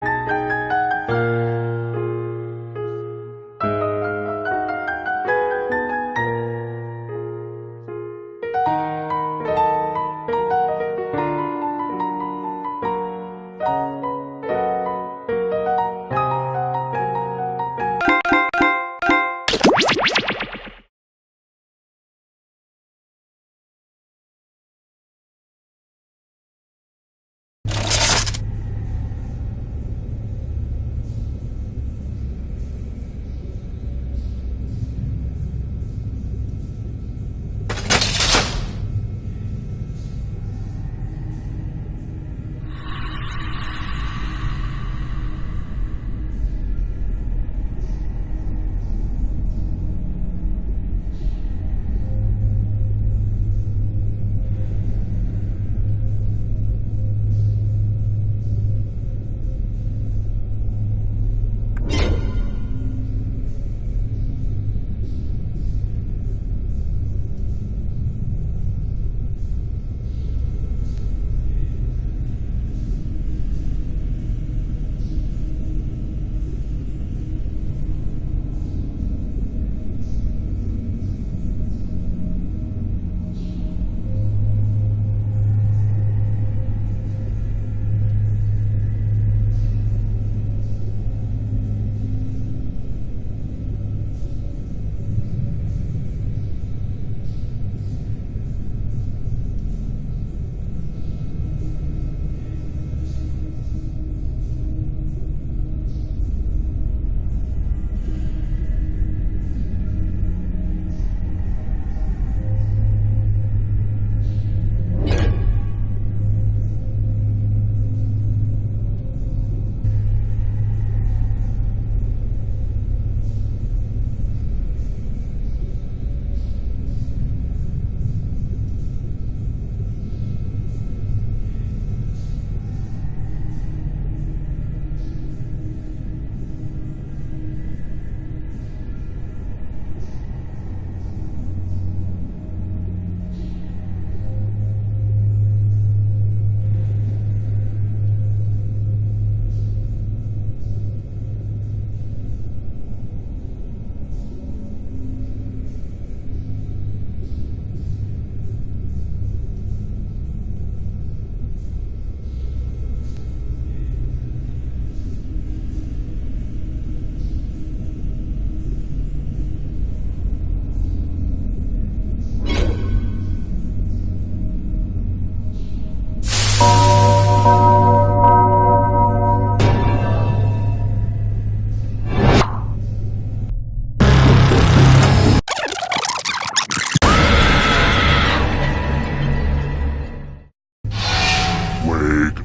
Wake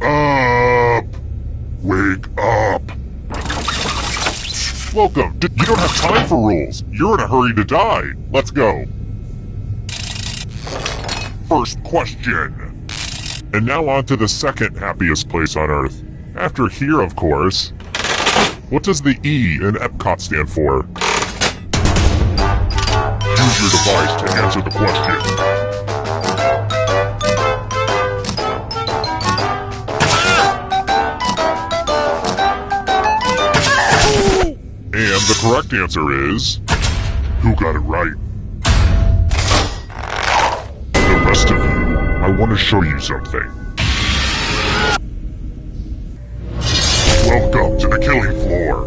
up! Wake up! Welcome. You don't have time for rules. You're in a hurry to die. Let's go. First question. And now on to the second happiest place on Earth. After here, of course. What does the E in Epcot stand for? Use your device to answer the question. And the correct answer is... Who got it right? The rest of you, I want to show you something. Welcome to the killing floor.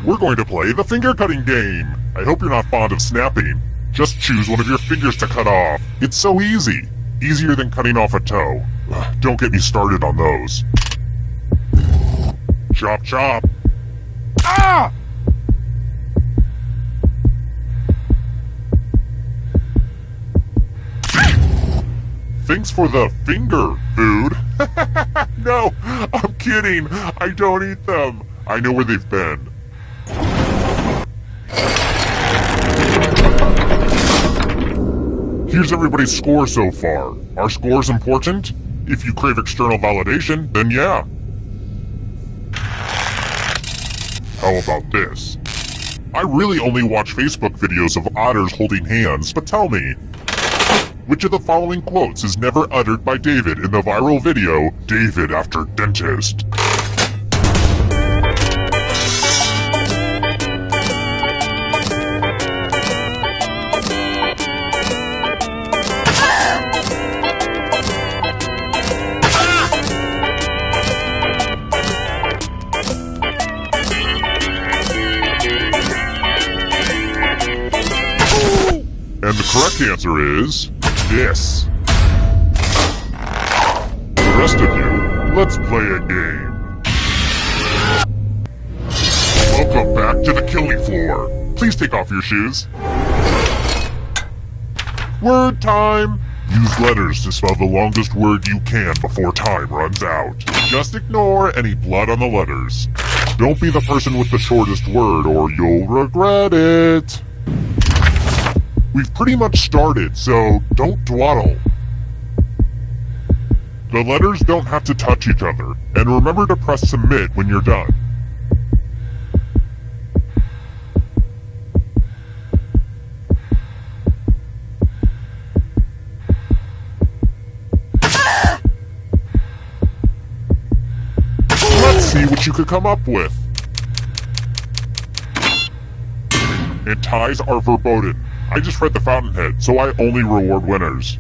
We're going to play the finger cutting game. I hope you're not fond of snapping. Just choose one of your fingers to cut off. It's so easy. Easier than cutting off a toe. Don't get me started on those. Chop chop. Ah! Thanks for the finger food. No, I'm kidding. I don't eat them. I know where they've been. Here's everybody's score so far. Are scores important? If you crave external validation, then yeah. How about this? I really only watch Facebook videos of otters holding hands, but tell me, Which of the following quotes is never uttered by David in the viral video, David After Dentist? And the correct answer is this. The rest of you, let's play a game. Welcome back to the killing floor. Please take off your shoes. Word time. Use letters to spell the longest word you can before time runs out. Just ignore any blood on the letters. Don't be the person with the shortest word or you'll regret it. We've pretty much started, so don't dawdle. The letters don't have to touch each other, and remember to press submit when you're done. Let's see what you could come up with. And ties are verboten. I just read the fountainhead, so I only reward winners.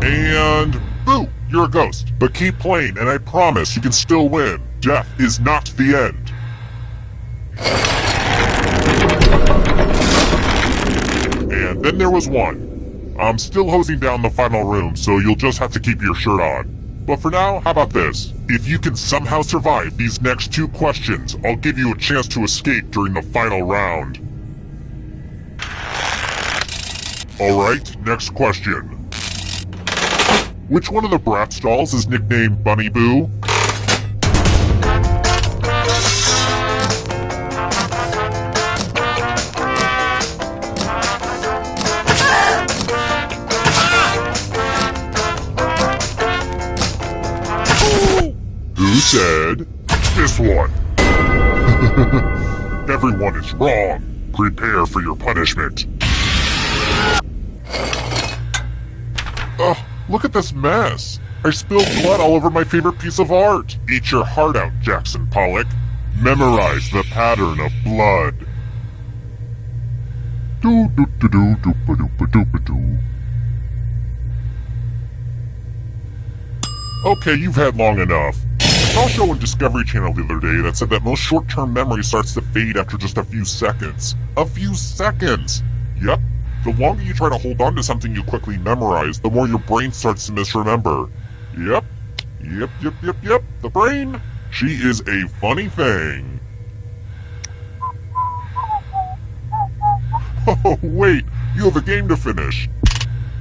And boo, you're a ghost. But keep playing, and I promise you can still win. Death is not the end. And then there was one. I'm still hosing down the final room, so you'll just have to keep your shirt on. But for now, how about this? If you can somehow survive these next 2 questions, I'll give you a chance to escape during the final round. Alright, next question. Which one of the Bratz dolls is nicknamed Bunny Boo? Who said this one? Everyone is wrong. Prepare for your punishment. Ugh, look at this mess. I spilled blood all over my favorite piece of art. Eat your heart out, Jackson Pollock. Memorize the pattern of blood. Okay, you've had long enough. I saw a show on Discovery Channel the other day that said that most short-term memory starts to fade after just a few seconds. A few seconds! Yep. The longer you try to hold on to something you quickly memorize, the more your brain starts to misremember. Yep. The brain. She is a funny thing. Oh, wait. You have a game to finish.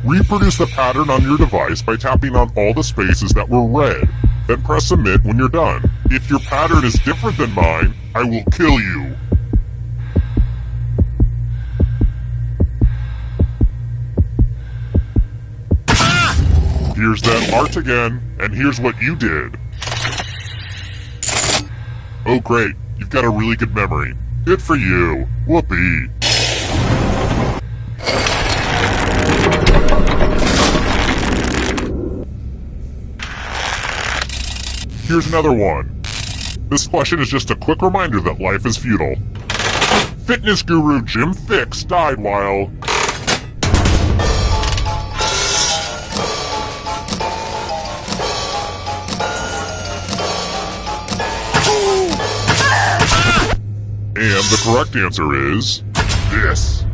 Reproduce the pattern on your device by tapping on all the spaces that were red. Then press submit when you're done. If your pattern is different than mine, I will kill you. Here's that art again, and here's what you did. Oh great, you've got a really good memory. Good for you. Whoopee. Here's another one. This question is just a quick reminder that life is futile. Fitness guru Jim Fix died while... And the correct answer is... this.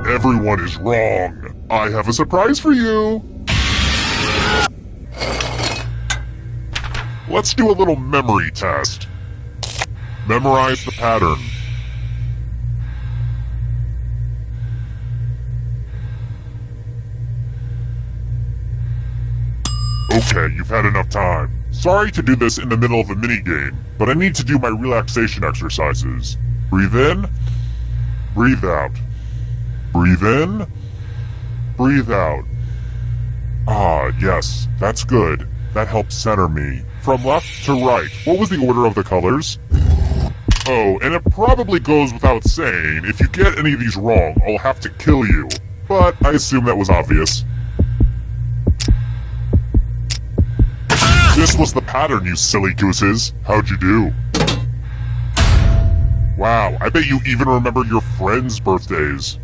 Everyone is wrong. I have a surprise for you. Let's do a little memory test. Memorize the pattern. Okay, you've had enough time. Sorry to do this in the middle of a minigame, but I need to do my relaxation exercises. Breathe in, breathe out. Breathe in, breathe out. Ah, yes, that's good. That helps center me. From left to right, what was the order of the colors? Oh, and it probably goes without saying, if you get any of these wrong, I'll have to kill you. But I assume that was obvious. This was the pattern, you silly gooses. How'd you do? Wow, I bet you even remember your friends' birthdays.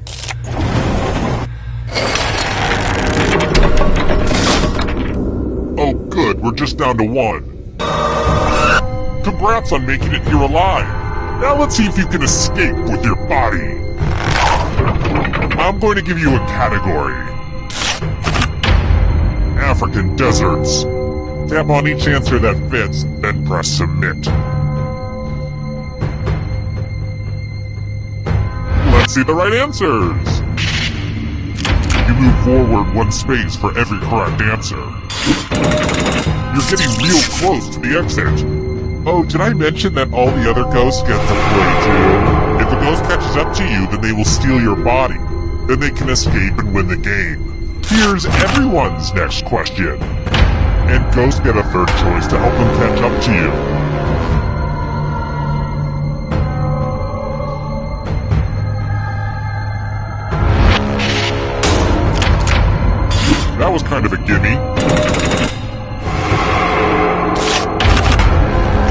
Oh good, we're just down to one. Congrats on making it here alive. Now let's see if you can escape with your body. I'm going to give you a category. African deserts. Tap on each answer that fits, then press submit. Let's see the right answers. You move forward one space for every correct answer. You're getting real close to the exit. Oh, did I mention that all the other ghosts get to play too? If a ghost catches up to you, then they will steal your body. Then they can escape and win the game. Here's everyone's next question. And ghosts get a third choice to help them catch up to you. That was kind of a gimme.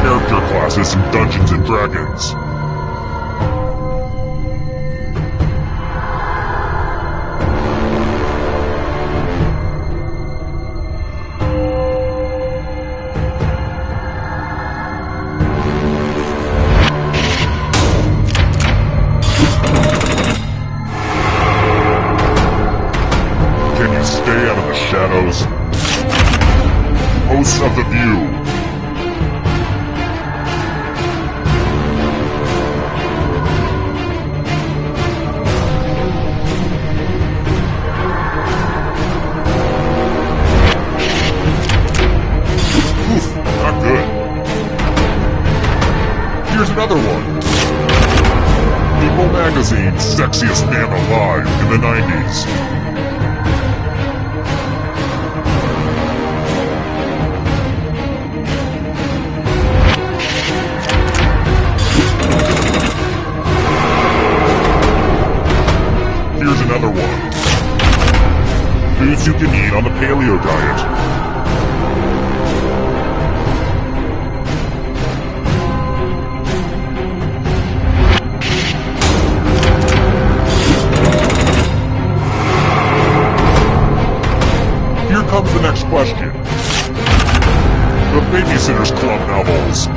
Character classes in Dungeons and Dragons. Can you stay out of the shadows? Hosts of the View. Here's another one. People Magazine's sexiest man alive in the 90s. Here's another one. Foods you can eat on the paleo diet. Here comes the next question. The Babysitter's Club novels.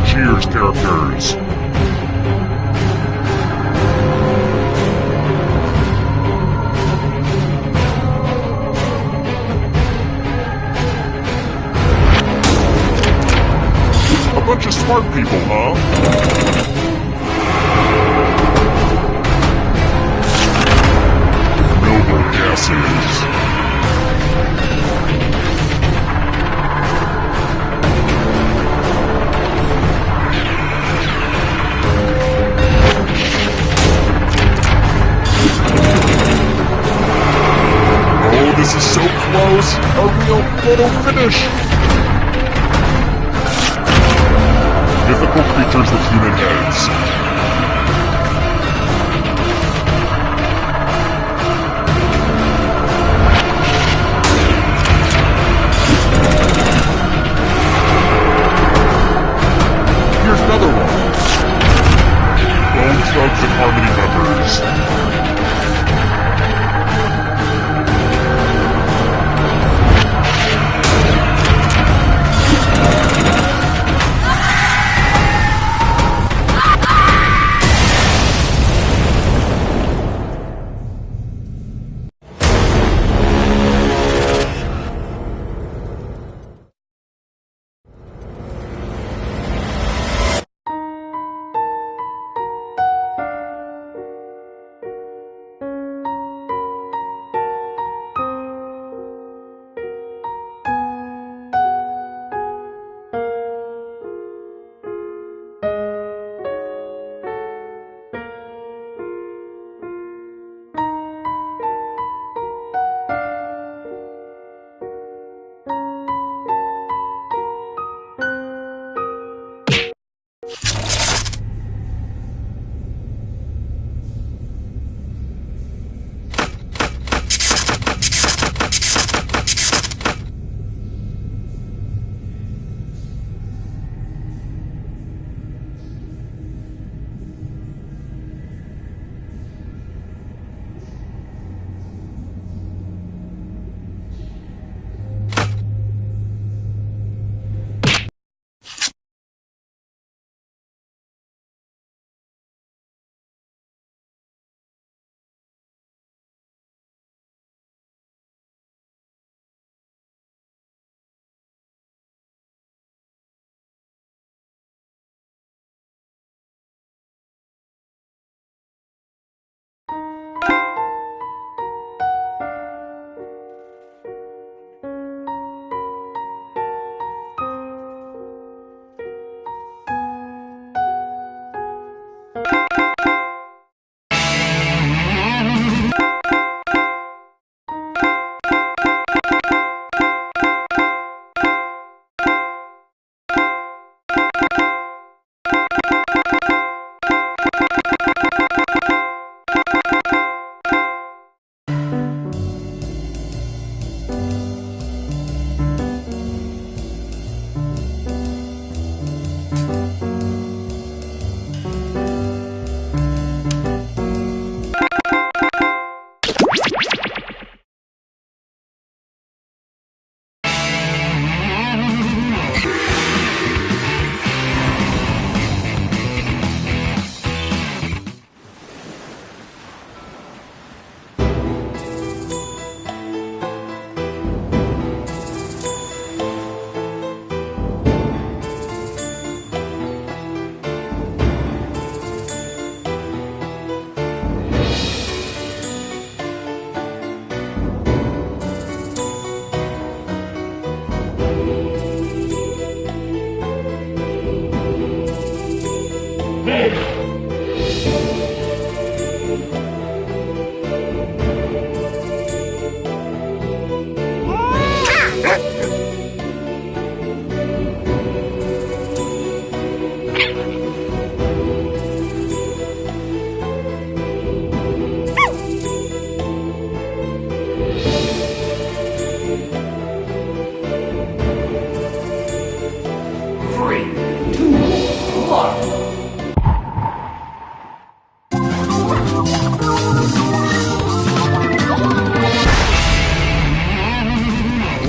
Cheers characters. A bunch of smart people, huh? Noble guesses. Oh, this is so close! A real photo finish! Mythical creatures with human heads. Here's another one. Bone Thugs and Harmony members.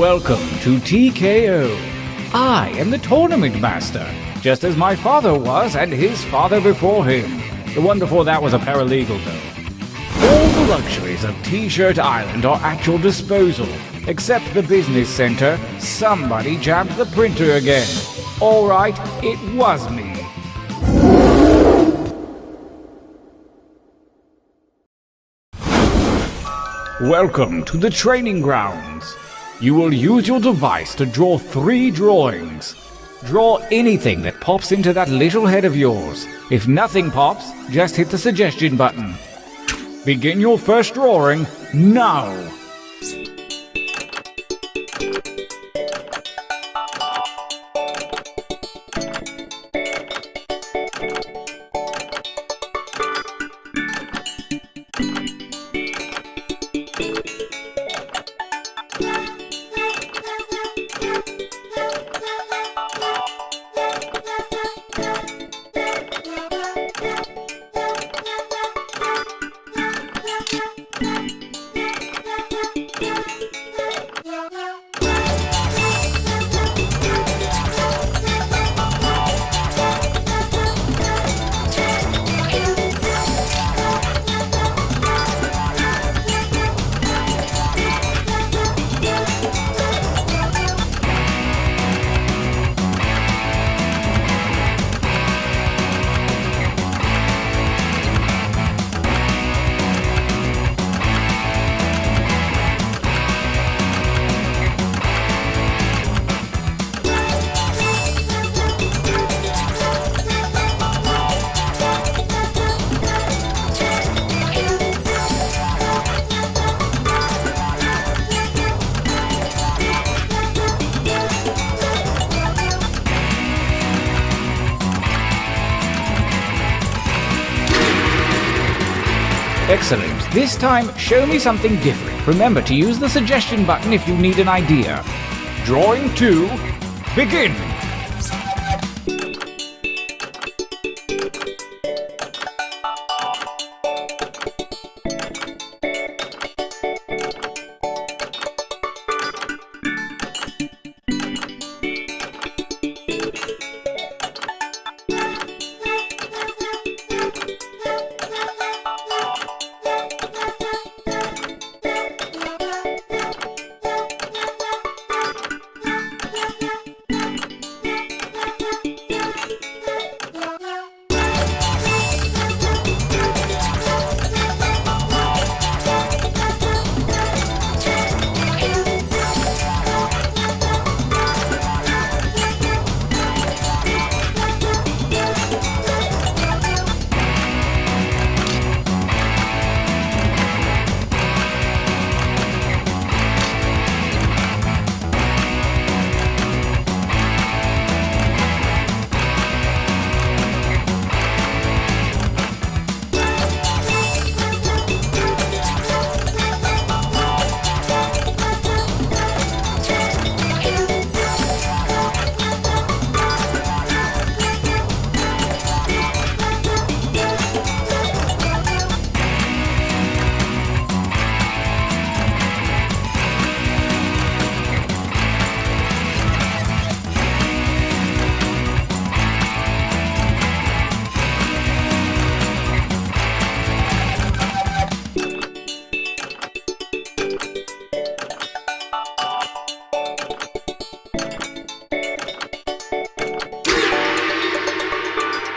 Welcome to TKO. I am the tournament master, just as my father was and his father before him. The one before that was a paralegal, though. All the luxuries of T-Shirt Island are at your disposal, except the business center. Somebody jammed the printer again. All right, it was me. Welcome to the training grounds. You will use your device to draw 3 drawings. Draw anything that pops into that little head of yours. If nothing pops, just hit the suggestion button. Begin your first drawing now. Excellent. This time, show me something different. Remember to use the suggestion button if you need an idea. Drawing 2, begin!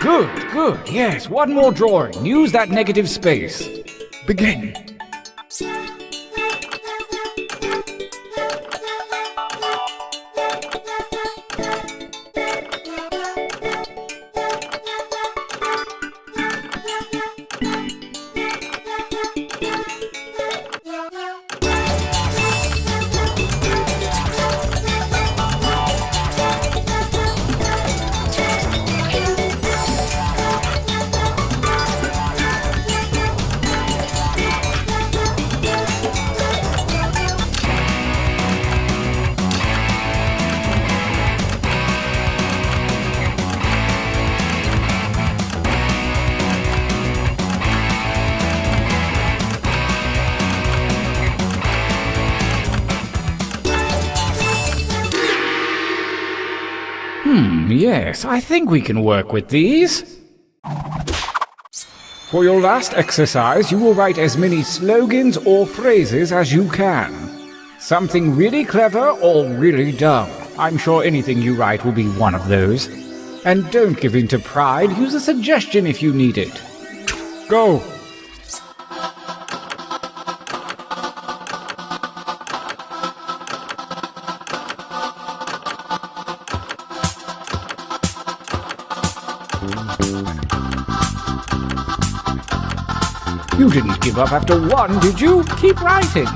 Good, good. Yes, one more drawing. Use that negative space. Begin. Yes, I think we can work with these. For your last exercise, you will write as many slogans or phrases as you can. Something really clever or really dumb. I'm sure anything you write will be one of those. And don't give in to pride, use a suggestion if you need it. Go! You didn't give up after one, did you? Keep writing!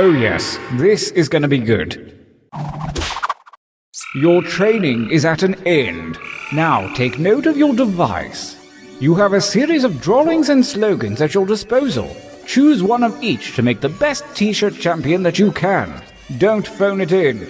Oh yes, this is going to be good. Your training is at an end. Now take note of your device. You have a series of drawings and slogans at your disposal. Choose one of each to make the best t-shirt champion that you can. Don't phone it in.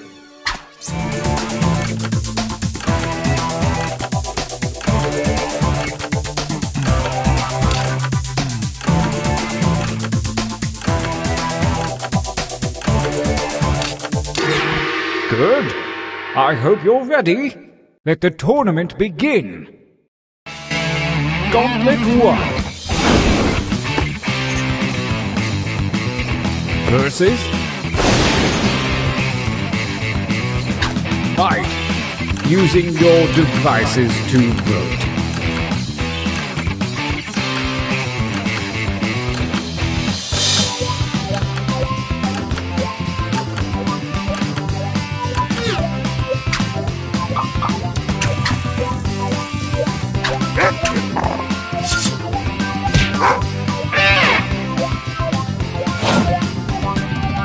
Good. I hope you're ready. Let the tournament begin. Gauntlet 1. Versus. Fight. Using your devices to vote.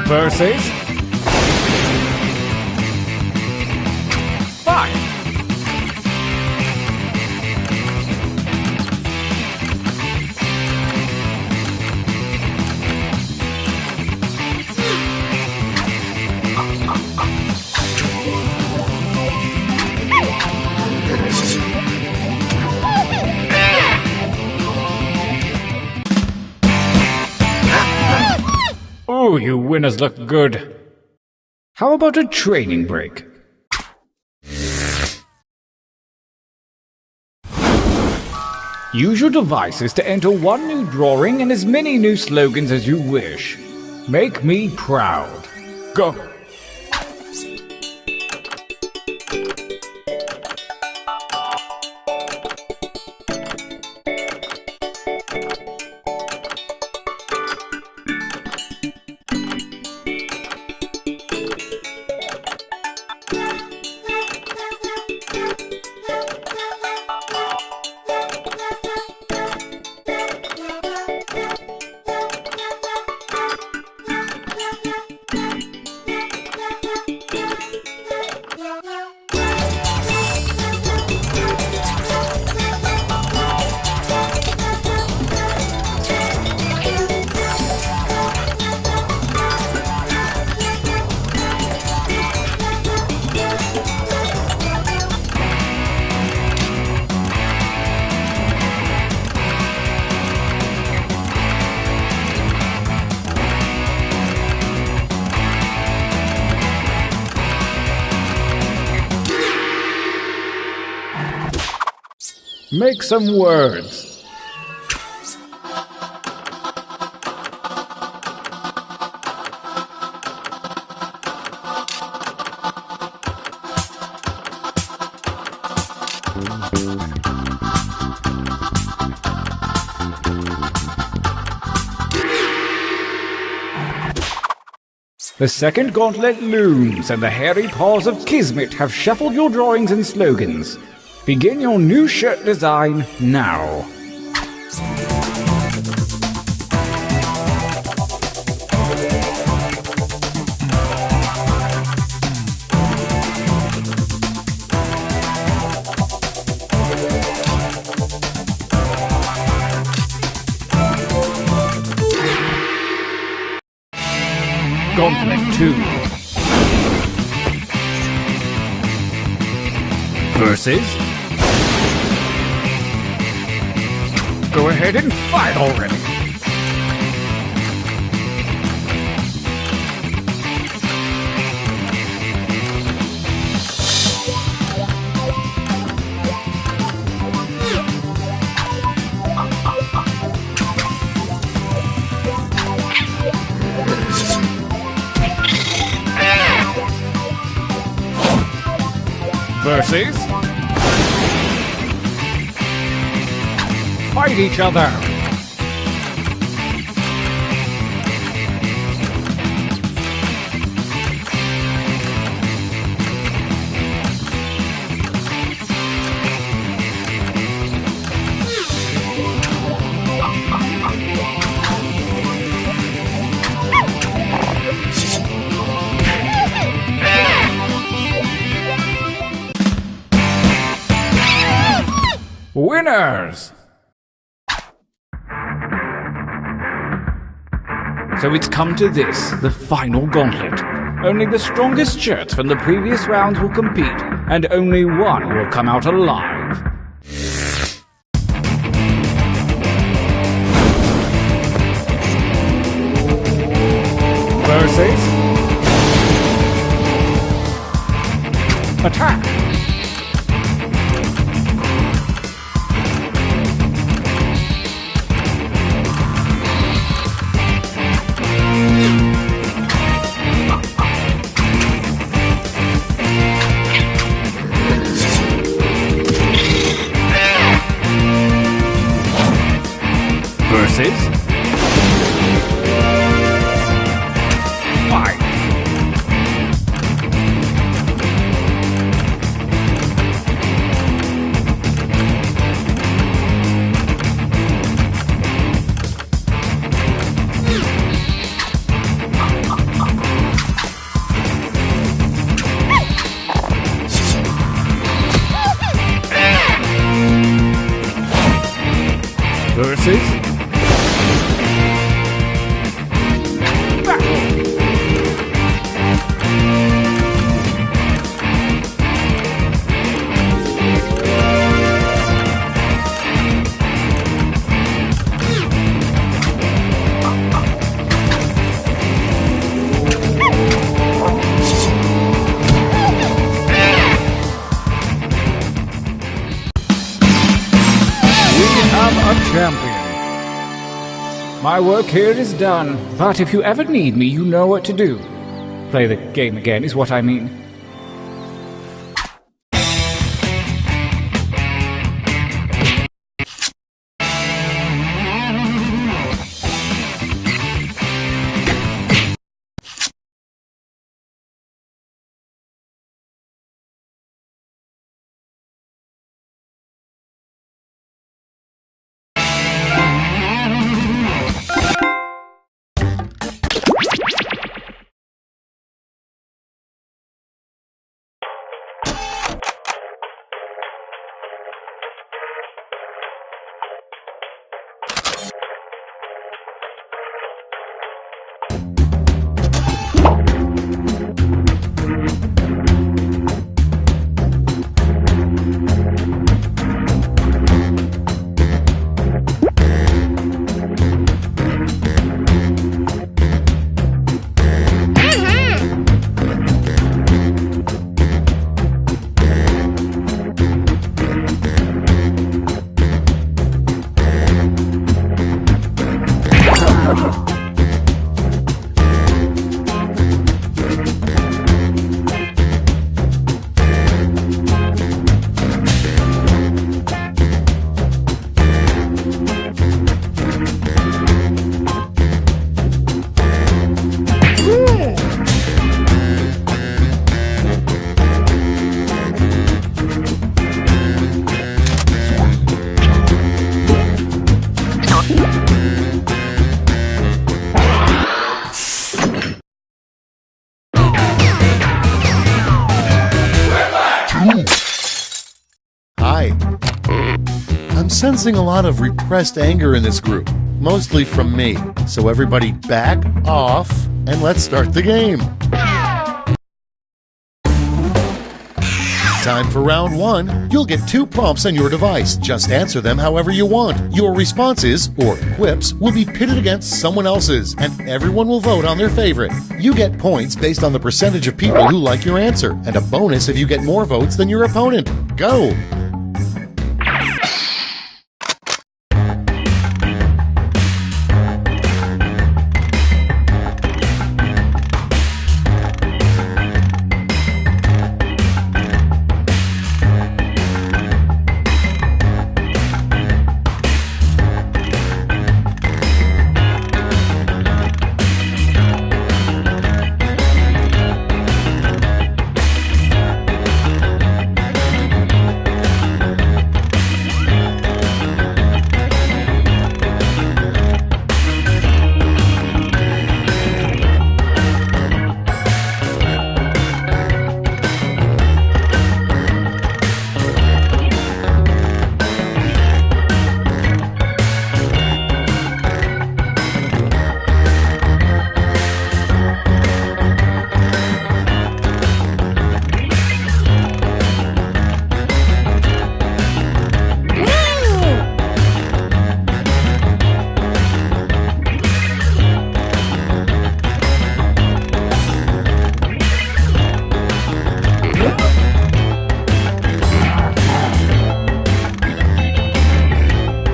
Versus. Fight. Oh, you winners look good. How about a training break? Use your devices to enter one new drawing and as many new slogans as you wish. Make me proud. Go! Make some words. The second gauntlet looms, and the hairy paws of Kismet have shuffled your drawings and slogans. Begin your new shirt design now. Gauntlet 2 versus... Go ahead and fight already! Versus... fight each other! Winners! So it's come to this, the final gauntlet. Only the strongest shirts from the previous rounds will compete, and only one will come out alive. Versus... attack! Versus... fight! Versus... a champion. My work here is done, but if you ever need me, you know what to do. Play the game again is what I mean. Hi. I'm sensing a lot of repressed anger in this group. mostly from me. So everybody back off and let's start the game. Time for round 1. You'll get 2 prompts on your device. Just answer them however you want. Your responses, or quips, will be pitted against someone else's, and everyone will vote on their favorite. You get points based on the percentage of people who like your answer, and a bonus if you get more votes than your opponent. Go!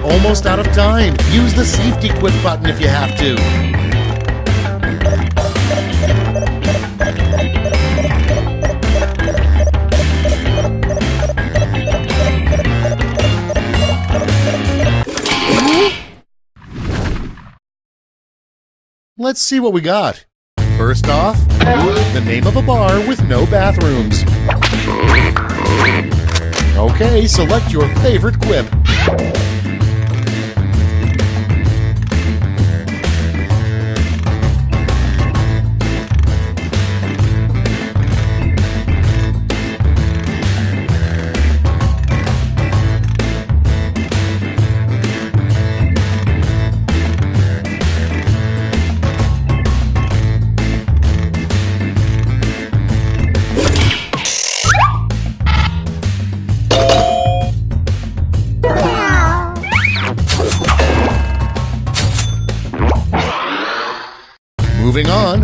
Almost out of time. Use the safety quit button if you have to. Let's see what we got. First off, the name of a bar with no bathrooms. Okay, select your favorite quip. Moving on,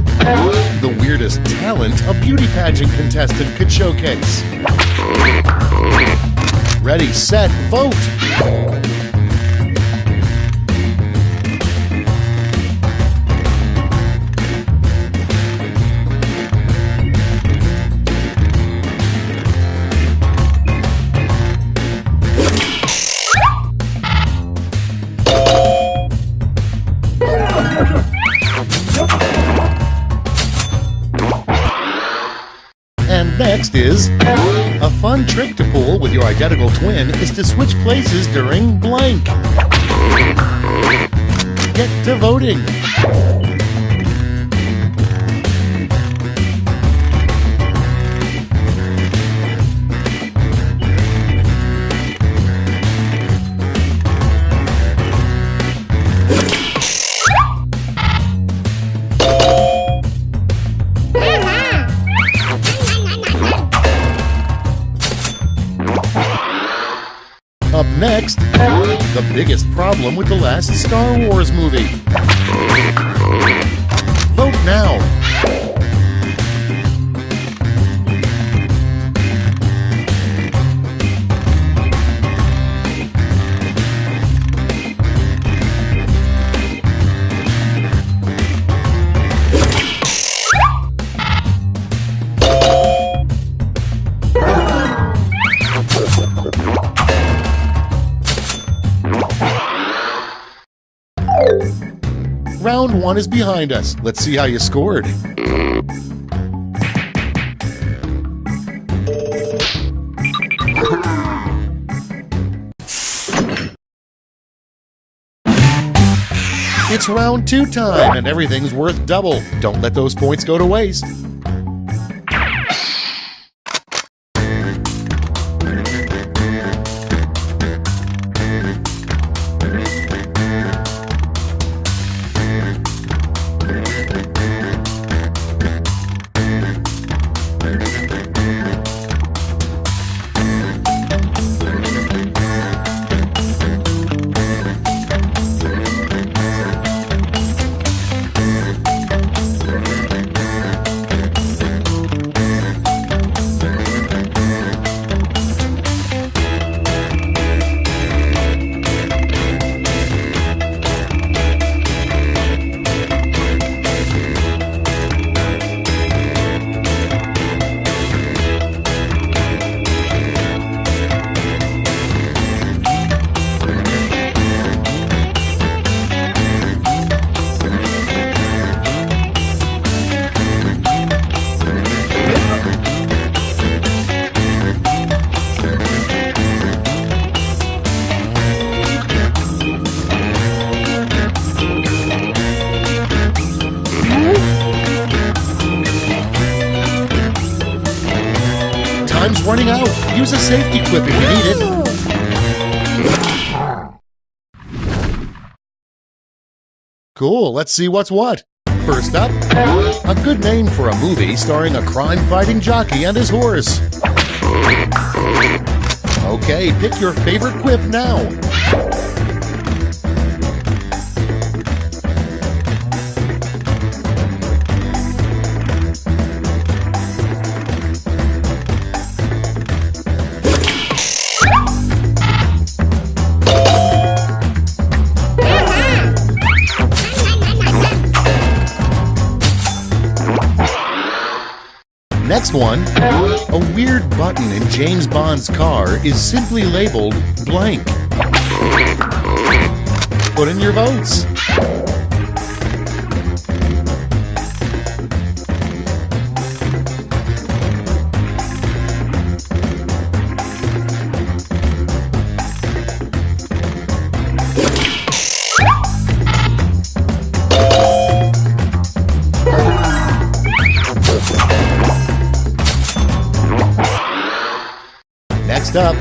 the weirdest talent a beauty pageant contestant could showcase. Ready, set, vote! And next is, a fun trick to pull with your identical twin is to switch places during blank. Get to voting. Up next, the biggest problem with the last Star Wars movie. Vote now. Round 1 is behind us. Let's see how you scored. It's round 2 time, and everything's worth double. Don't let those points go to waste. running out. Use a safety quip if you need it. Cool, let's see what's what. First up, a good name for a movie starring a crime-fighting jockey and his horse. Okay, pick your favorite quip now. Next one, a weird button in James Bond's car is simply labeled blank. Put in your votes. Next up,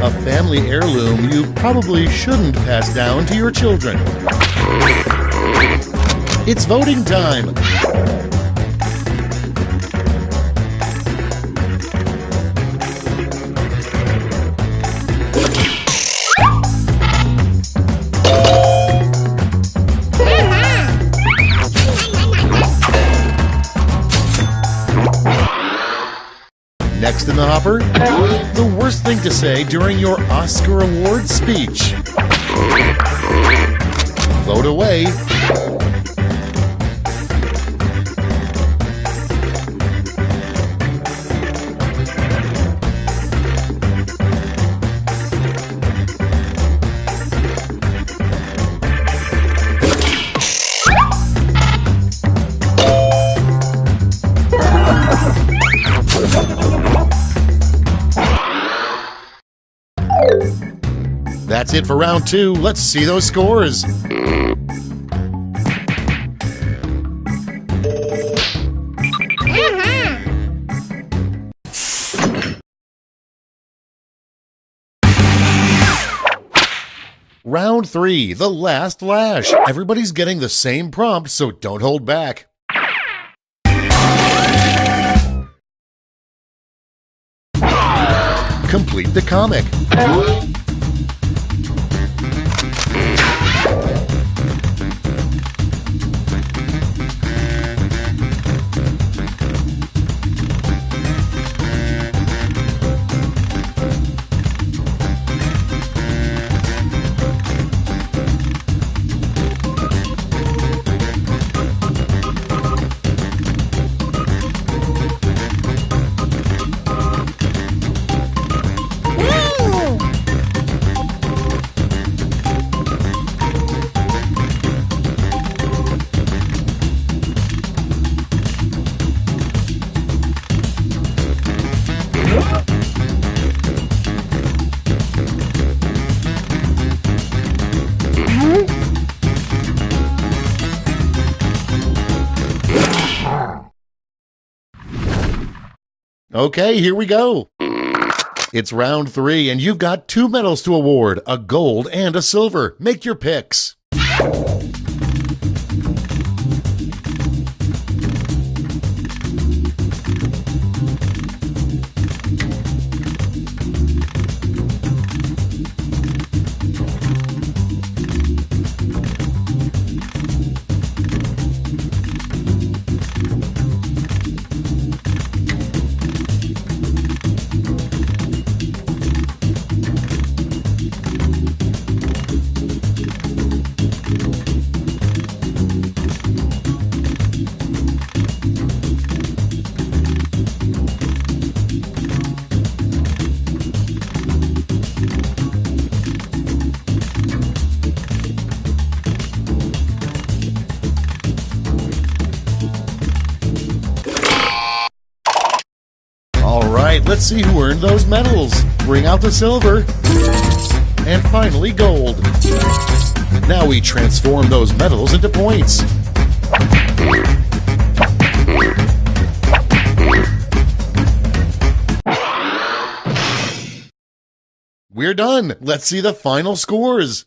a family heirloom you probably shouldn't pass down to your children. It's voting time. Next in the hopper, the worst thing to say during your Oscar award speech. Vote away. That's it for round 2. Let's see those scores. Round 3, the last lash. Everybody's getting the same prompt, so don't hold back. Complete the comic. Okay, here we go. It's round 3, and you've got 2 medals to award, a gold and a silver. Make your picks. Let's see who earned those medals. Bring out the silver. And finally, gold. Now we transform those medals into points. we're done. Let's see the final scores.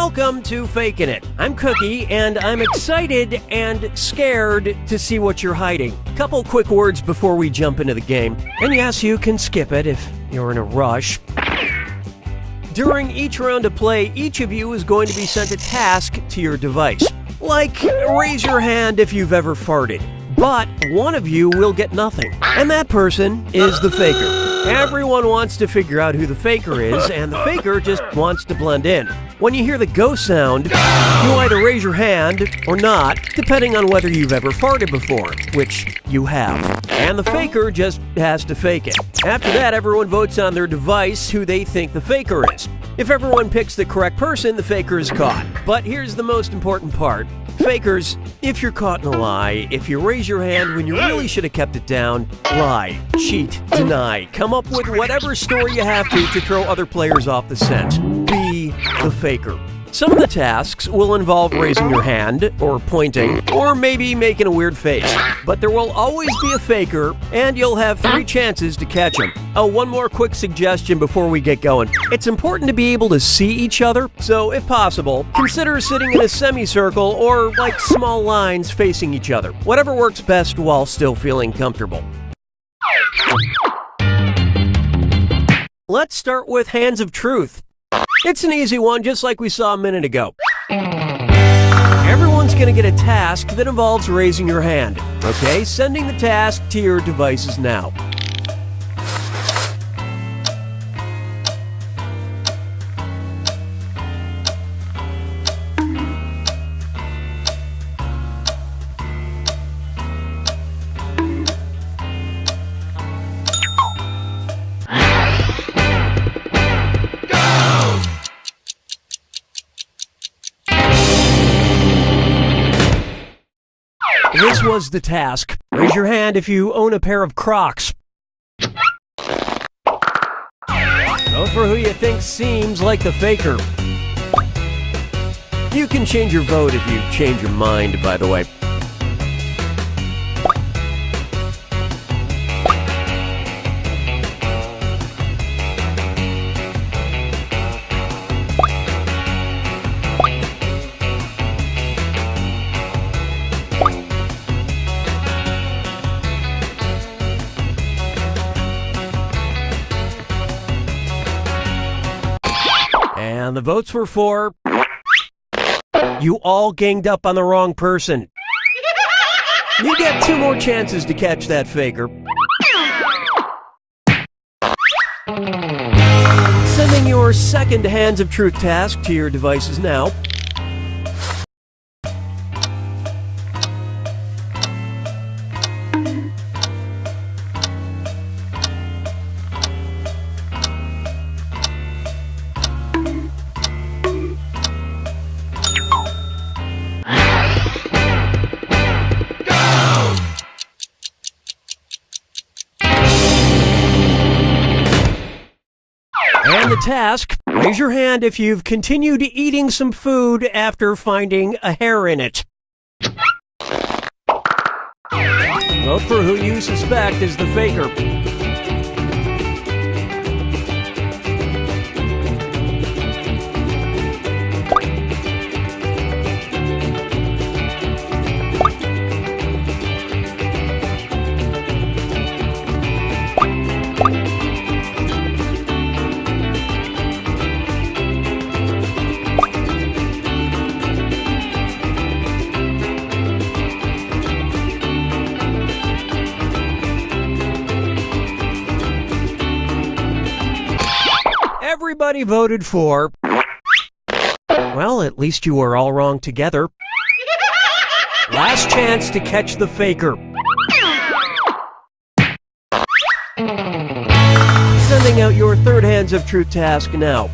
Welcome to Fakin' It. I'm Cookie, and I'm excited and scared to see what you're hiding. Couple quick words before we jump into the game. And yes, you can skip it if you're in a rush. During each round of play, each of you is going to be sent a task to your device. Like, raise your hand if you've ever farted. But one of you will get nothing. And that person is the faker. Everyone wants to figure out who the faker is, and the faker just wants to blend in. When you hear the go sound, you either raise your hand or not, depending on whether you've ever farted before, which you have. And the faker just has to fake it. After that, everyone votes on their device who they think the faker is. If everyone picks the correct person, the faker is caught. But here's the most important part. Fakers, if you're caught in a lie, if you raise your hand when you really should have kept it down, lie, cheat, deny, come up with whatever story you have to throw other players off the scent. Be the faker. Some of the tasks will involve raising your hand, or pointing, or maybe making a weird face. But there will always be a faker, and you'll have 3 chances to catch him. Oh, one more quick suggestion before we get going. It's important to be able to see each other, so if possible, consider sitting in a semicircle or like small lines facing each other. Whatever works best while still feeling comfortable. Let's start with Hands of Truth. It's an easy one, just like we saw a minute ago. Everyone's going to get a task that involves raising your hand. Okay, sending the task to your devices now. This was the task. Raise your hand if you own a pair of Crocs. Vote for who you think seems like the faker. You can change your vote if you change your mind, by the way. And the votes were for... You all ganged up on the wrong person. You get 2 more chances to catch that faker. Sending your second Hands of Truth task to your devices now. And the task, raise your hand if you've continued eating some food after finding a hair in it. Vote for who you suspect is the faker. Everybody voted for... Well, at least you were all wrong together. Last chance to catch the faker. Sending out your third Hands of Truth task now.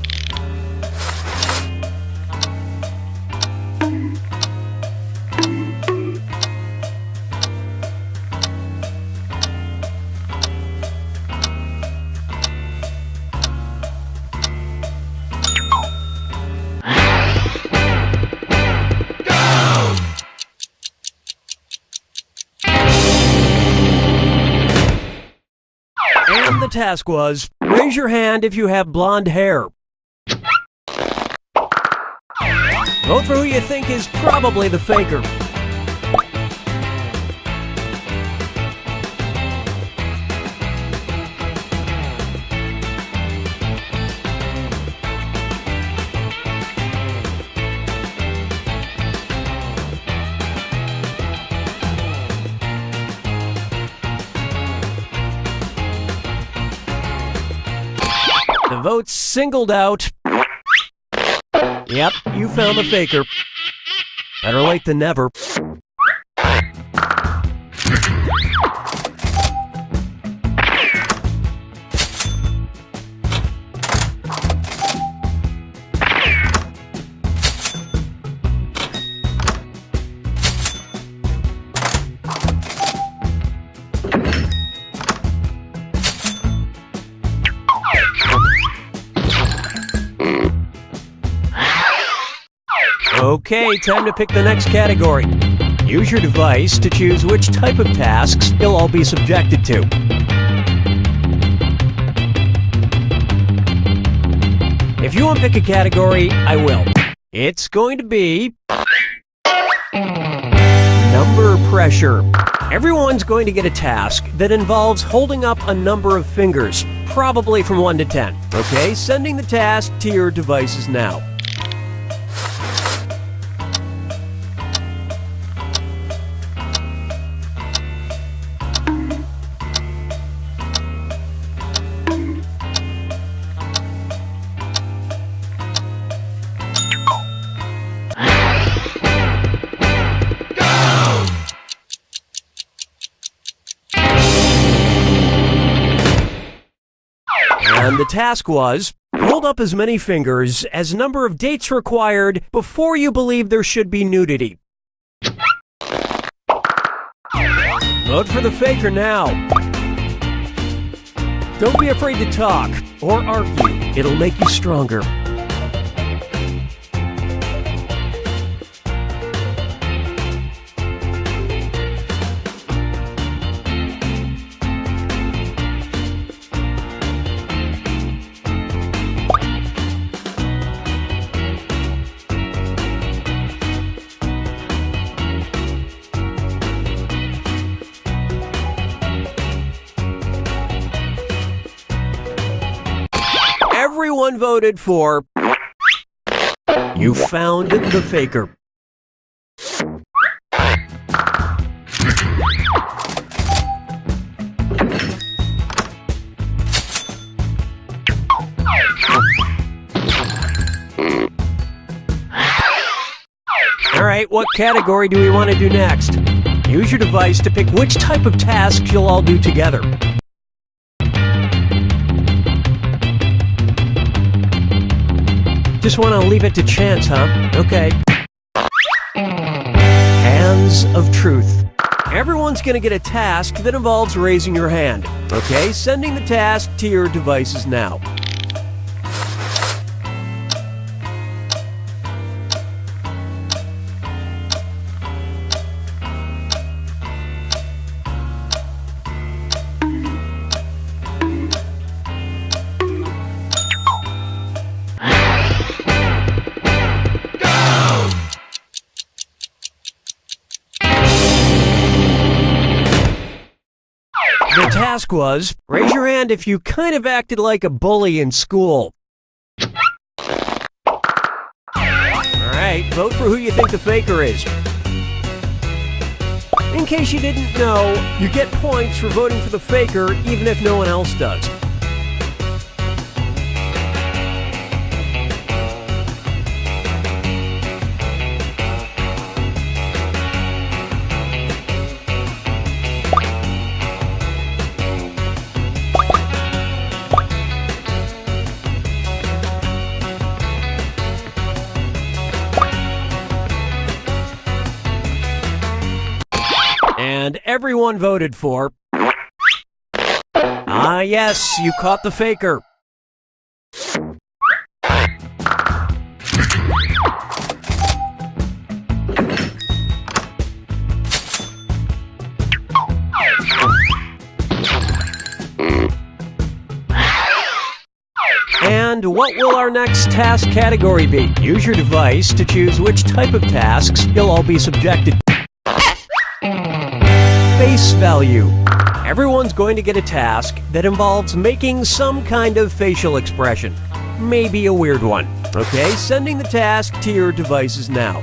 And the task was, raise your hand if you have blonde hair. Vote for who you think is probably the faker. The vote's singled out. Yep, you found the faker. Better late than never. Okay, time to pick the next category. Use your device to choose which type of tasks you'll all be subjected to. If you want to pick a category, I will. It's going to be number pressure. Everyone's going to get a task that involves holding up a number of fingers, probably from 1 to 10. Okay, sending the task to your devices now. And the task was, hold up as many fingers as number of dates required before you believe there should be nudity. Vote for the faker now. Don't be afraid to talk or argue. It'll make you stronger. Everyone voted for. You found the faker. All right, what category do we want to do next? Use your device to pick which type of task you'll all do together. Just want to leave it to chance, huh? Okay. Hands of Truth. Everyone's going to get a task that involves raising your hand. Okay, sending the task to your devices now. The task was, raise your hand if you kind of acted like a bully in school. Alright, vote for who you think the faker is. In case you didn't know, you get points for voting for the faker even if no one else does. And everyone voted for. Ah, yes, you caught the faker. And what will our next task category be? Use your device to choose which type of tasks you'll all be subjected to. Face value. Everyone's going to get a task that involves making some kind of facial expression. Maybe a weird one. Okay, sending the task to your devices now.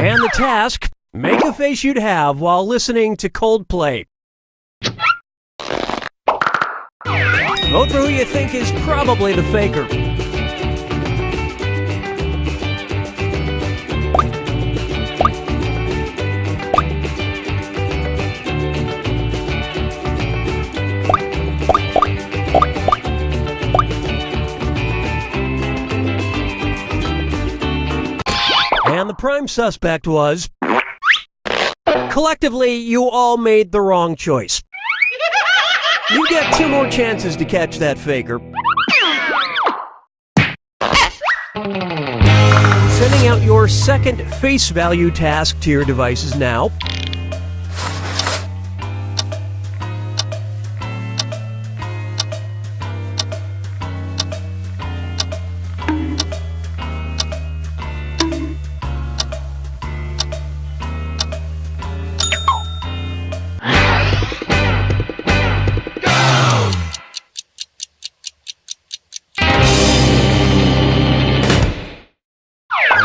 And the task, make a face you'd have while listening to Coldplay. Vote for who you think is probably the faker. And the prime suspect was... Collectively, you all made the wrong choice. You get 2 more chances to catch that faker. Sending out your second face value task to your devices now.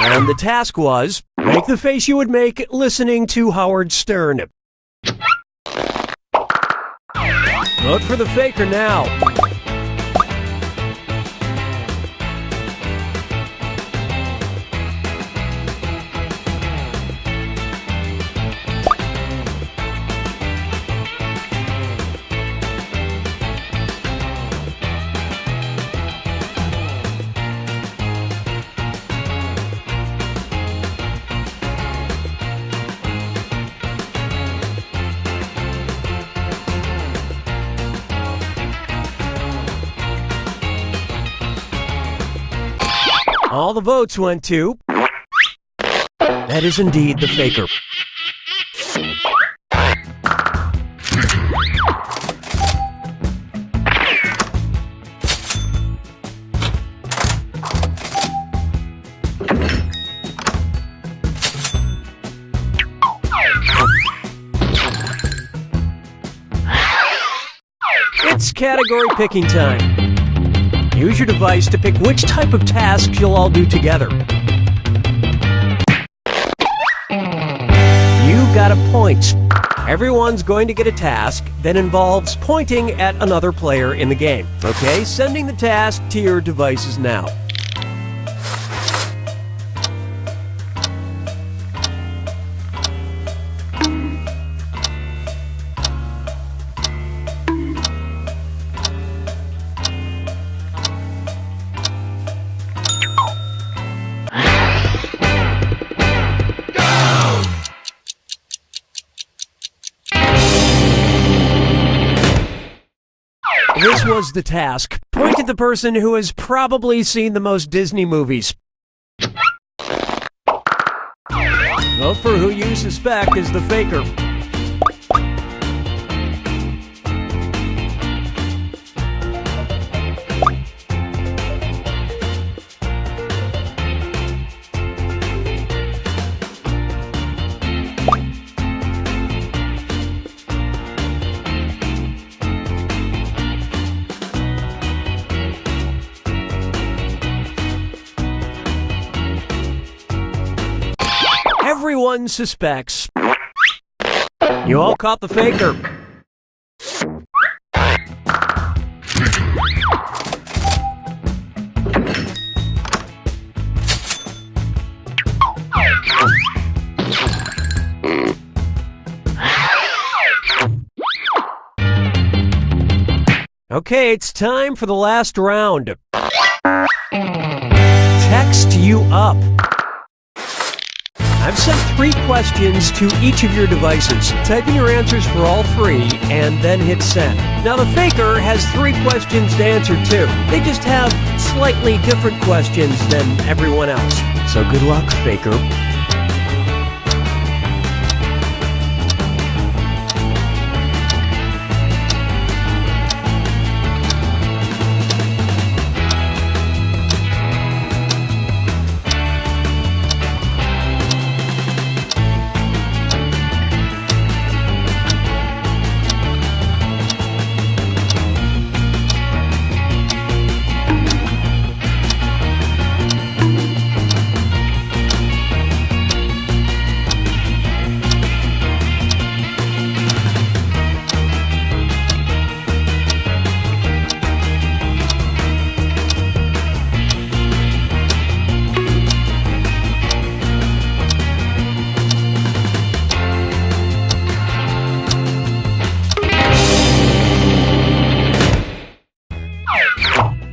And the task was, make the face you would make listening to Howard Stern. Vote for the faker now. All the votes went to... That is indeed the faker. It's category picking time. Use your device to pick which type of tasks you'll all do together. You got a point. Everyone's going to get a task that involves pointing at another player in the game. Okay, sending the task to your devices now. This was the task. Point at the person who has probably seen the most Disney movies. Vote for who you suspect is the faker. Everyone suspects. You all caught the faker. Okay, it's time for the last round. Text you up. I've sent 3 questions to each of your devices. Type in your answers for all 3 and then hit send. Now the faker has 3 questions to answer too. They just have slightly different questions than everyone else. So good luck, faker.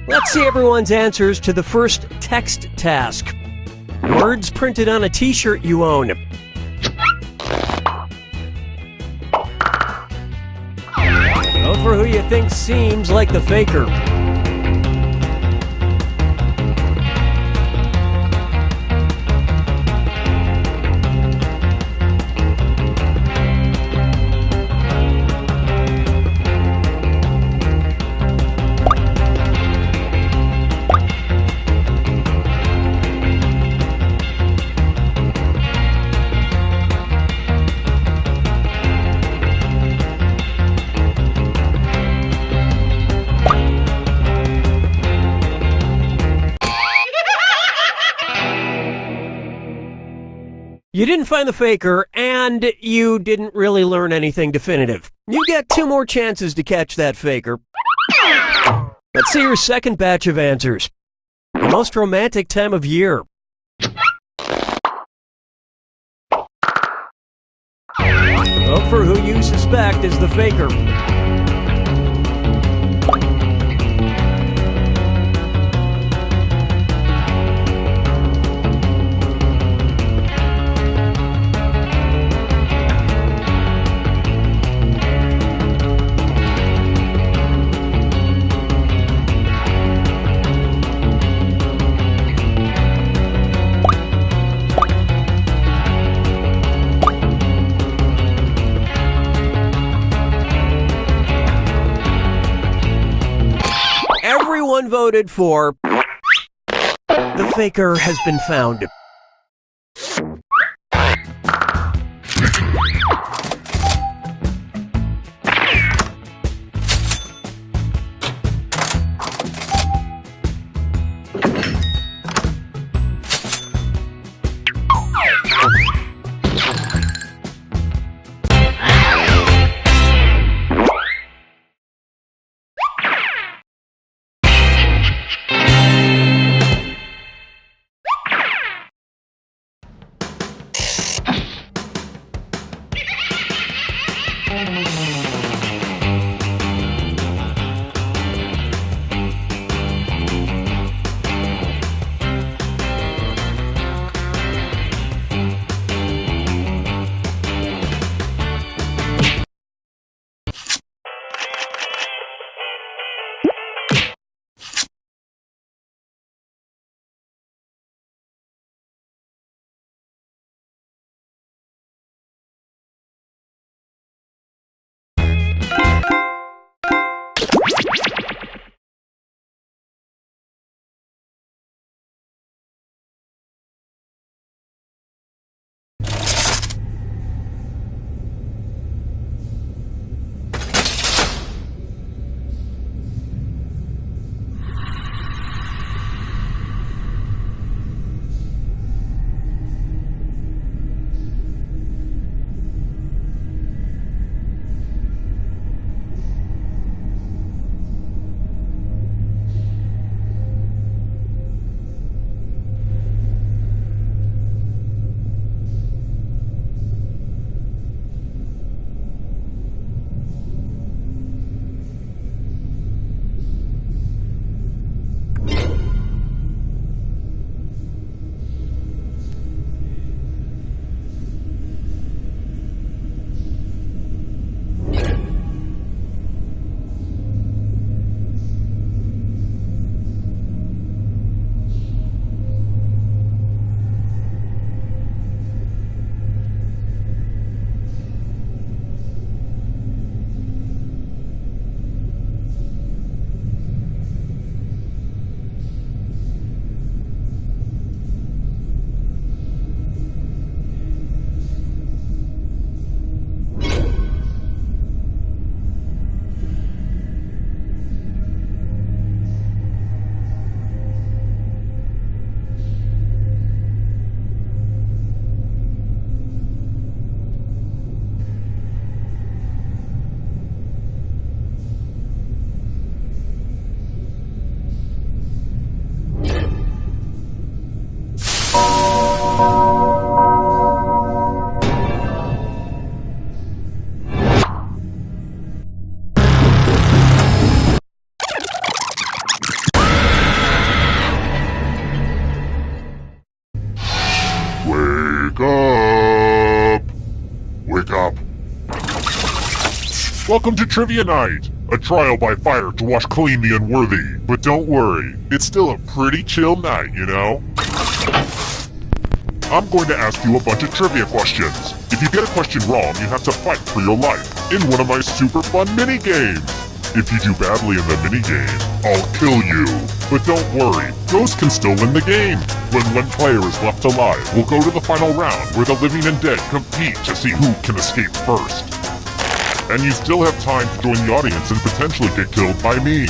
Let's see everyone's answers to the first text task. Words printed on a t-shirt you own. Vote for who you think seems like the faker. You didn't find the faker, and you didn't really learn anything definitive. You get 2 more chances to catch that faker. Let's see your second batch of answers. The most romantic time of year. Vote for who you suspect is the faker. Everyone voted for the faker has been found. Welcome to Trivia Night, a trial by fire to wash clean the unworthy. But don't worry, it's still a pretty chill night, you know? I'm going to ask you a bunch of trivia questions. If you get a question wrong, you have to fight for your life in one of my super fun mini-games. If you do badly in the mini-game, I'll kill you. But don't worry, ghosts can still win the game. When one player is left alive, we'll go to the final round where the living and dead compete to see who can escape first. And you still have time to join the audience and potentially get killed by me.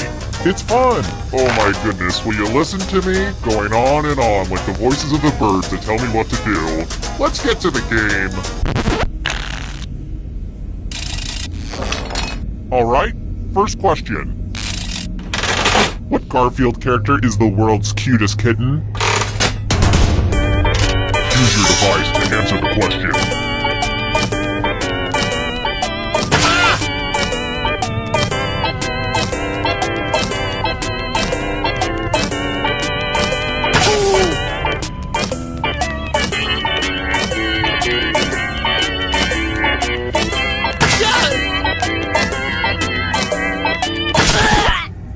It's fun! Oh my goodness, will you listen to me? Going on and on like the voices of the birds that tell me what to do. Let's get to the game. Alright, first question. What Garfield character is the world's cutest kitten? Use your device to answer the question.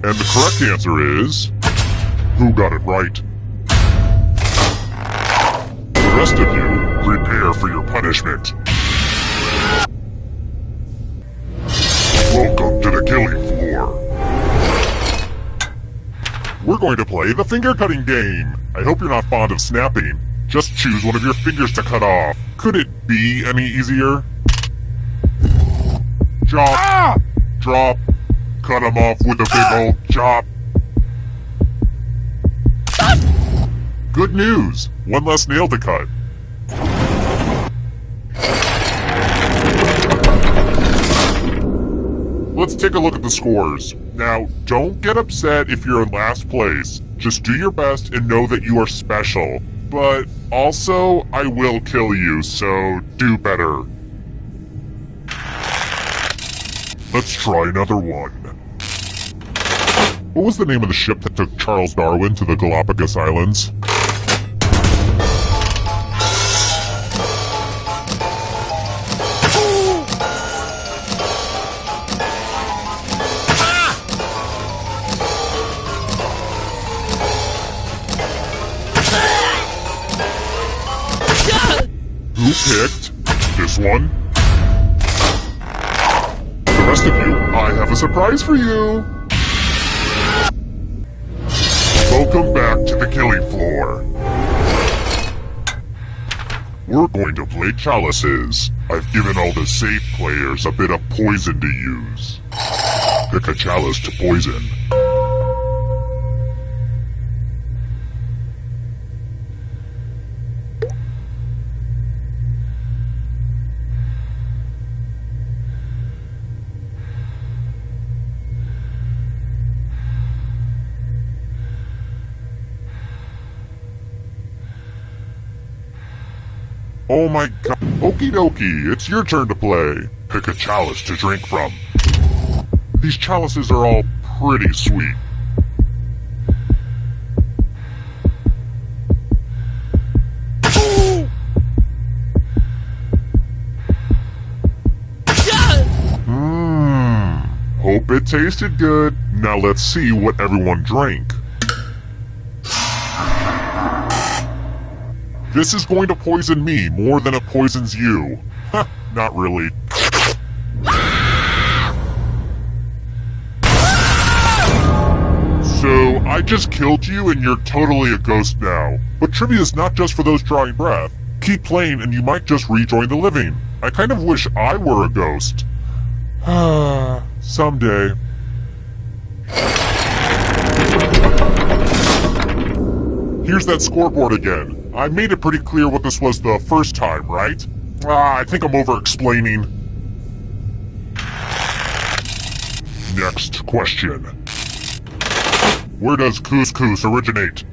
And the correct answer is... who got it right? The rest of you, prepare for your punishment. Welcome to the killing floor. We're going to play the finger cutting game. I hope you're not fond of snapping. Just choose one of your fingers to cut off. Could it be any easier? Chop. Drop. Cut him off with a big old chop. Good news! One less nail to cut. Let's take a look at the scores. Now, don't get upset if you're in last place. Just do your best and know that you are special. But also, I will kill you, so do better. Let's try another one. What was the name of the ship that took Charles Darwin to the Galapagos Islands? Who picked this one? The rest of you, I have a surprise for you! Welcome back to the killing floor. We're going to play chalices. I've given all the safe players a bit of poison to use. Pick a chalice to poison. Oh my god. Okie dokie, it's your turn to play. Pick a chalice to drink from. These chalices are all pretty sweet. Hope it tasted good. Now let's see what everyone drank. This is going to poison me more than it poisons you. Huh, not really. So, I just killed you and you're totally a ghost now. But trivia is not just for those drawing breath. Keep playing and you might just rejoin the living. I kind of wish I were a ghost. Someday. Here's that scoreboard again. I made it pretty clear what this was the first time, right? I think I'm over-explaining. Next question. Where does couscous originate?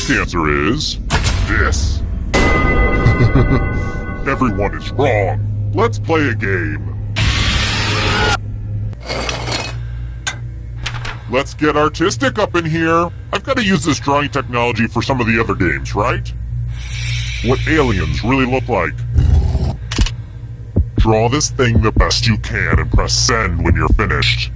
correct answer is this. Everyone is wrong. Let's play a game. Let's get artistic up in here. I've got to use this drawing technology for some of the other games, right? What aliens really look like. Draw this thing the best you can and press send when you're finished.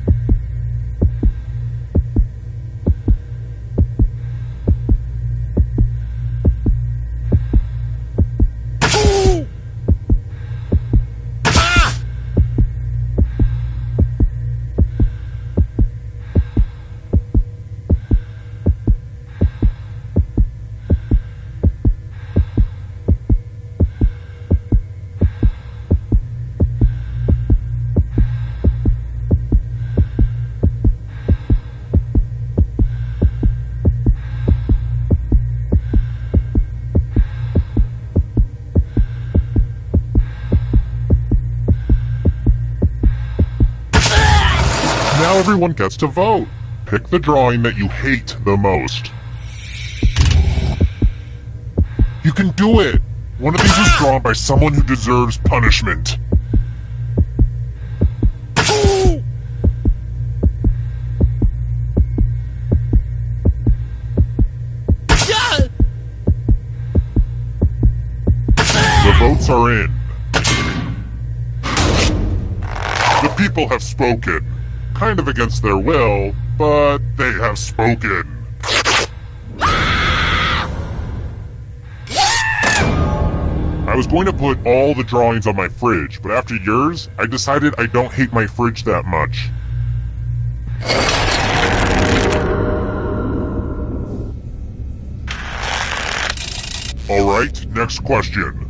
Now everyone gets to vote. Pick the drawing that you hate the most. You can do it! One of these was drawn by someone who deserves punishment. The votes are in. The people have spoken. Kind of against their will, but they have spoken. I was going to put all the drawings on my fridge, but after yours, I decided I don't hate my fridge that much. Alright, next question.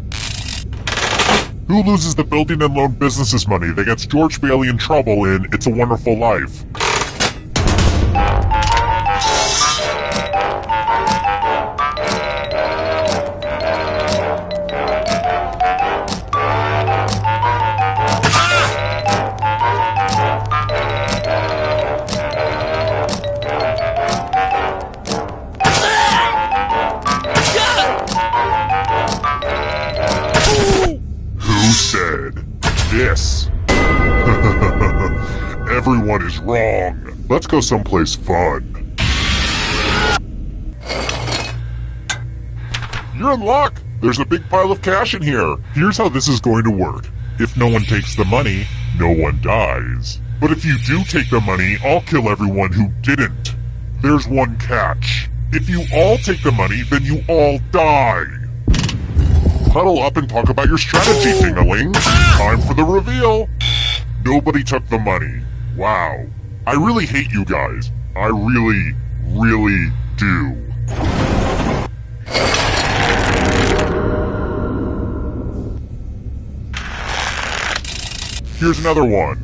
Who loses the building and loan businesses money that gets George Bailey in trouble in It's a Wonderful Life? Said this. Everyone is wrong. Let's go someplace fun. You're in luck. There's a big pile of cash in here. Here's how this is going to work. If no one takes the money, no one dies. But if you do take the money, I'll kill everyone who didn't. There's one catch. If you all take the money, then you all die. Huddle up and talk about your strategy, ding-a-ling. Time for the reveal. Nobody took the money. Wow. I really hate you guys. I really, really do. Here's another one.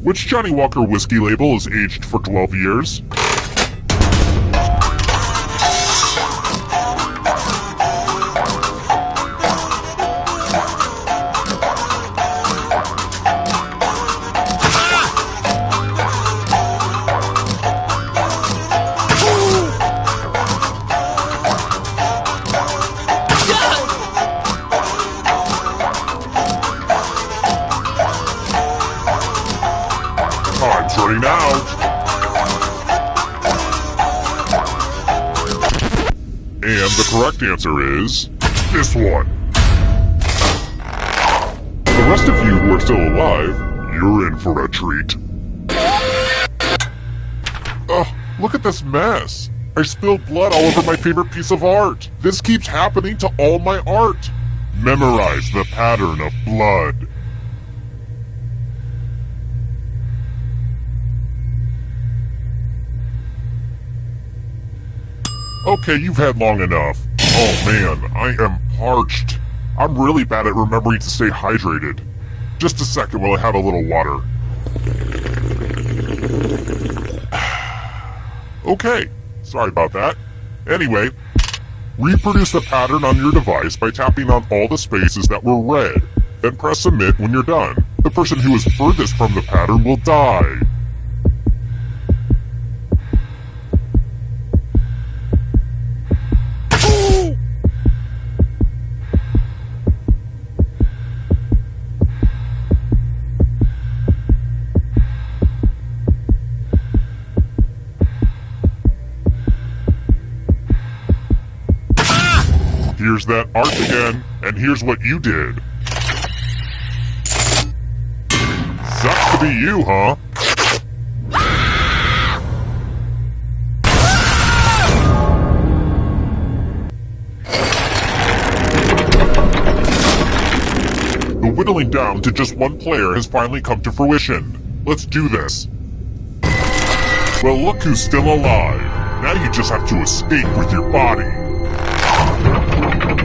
Which Johnny Walker whiskey label is aged for 12 years? Time's running out. And the correct answer is this one. The rest of you who are still alive, you're in for a treat. Ugh, look at this mess. I spilled blood all over my favorite piece of art. This keeps happening to all my art. Memorize the pattern of blood. Okay, you've had long enough. Oh man, I am parched. I'm really bad at remembering to stay hydrated. Just a second while I have a little water. Okay, sorry about that. Anyway, reproduce the pattern on your device by tapping on all the spaces that were red. Then press submit when you're done. The person who is furthest from the pattern will die. Here's that art again, and here's what you did. Sucks to be you, huh? The whittling down to just one player has finally come to fruition. Let's do this. Well, look who's still alive. Now you just have to escape with your body.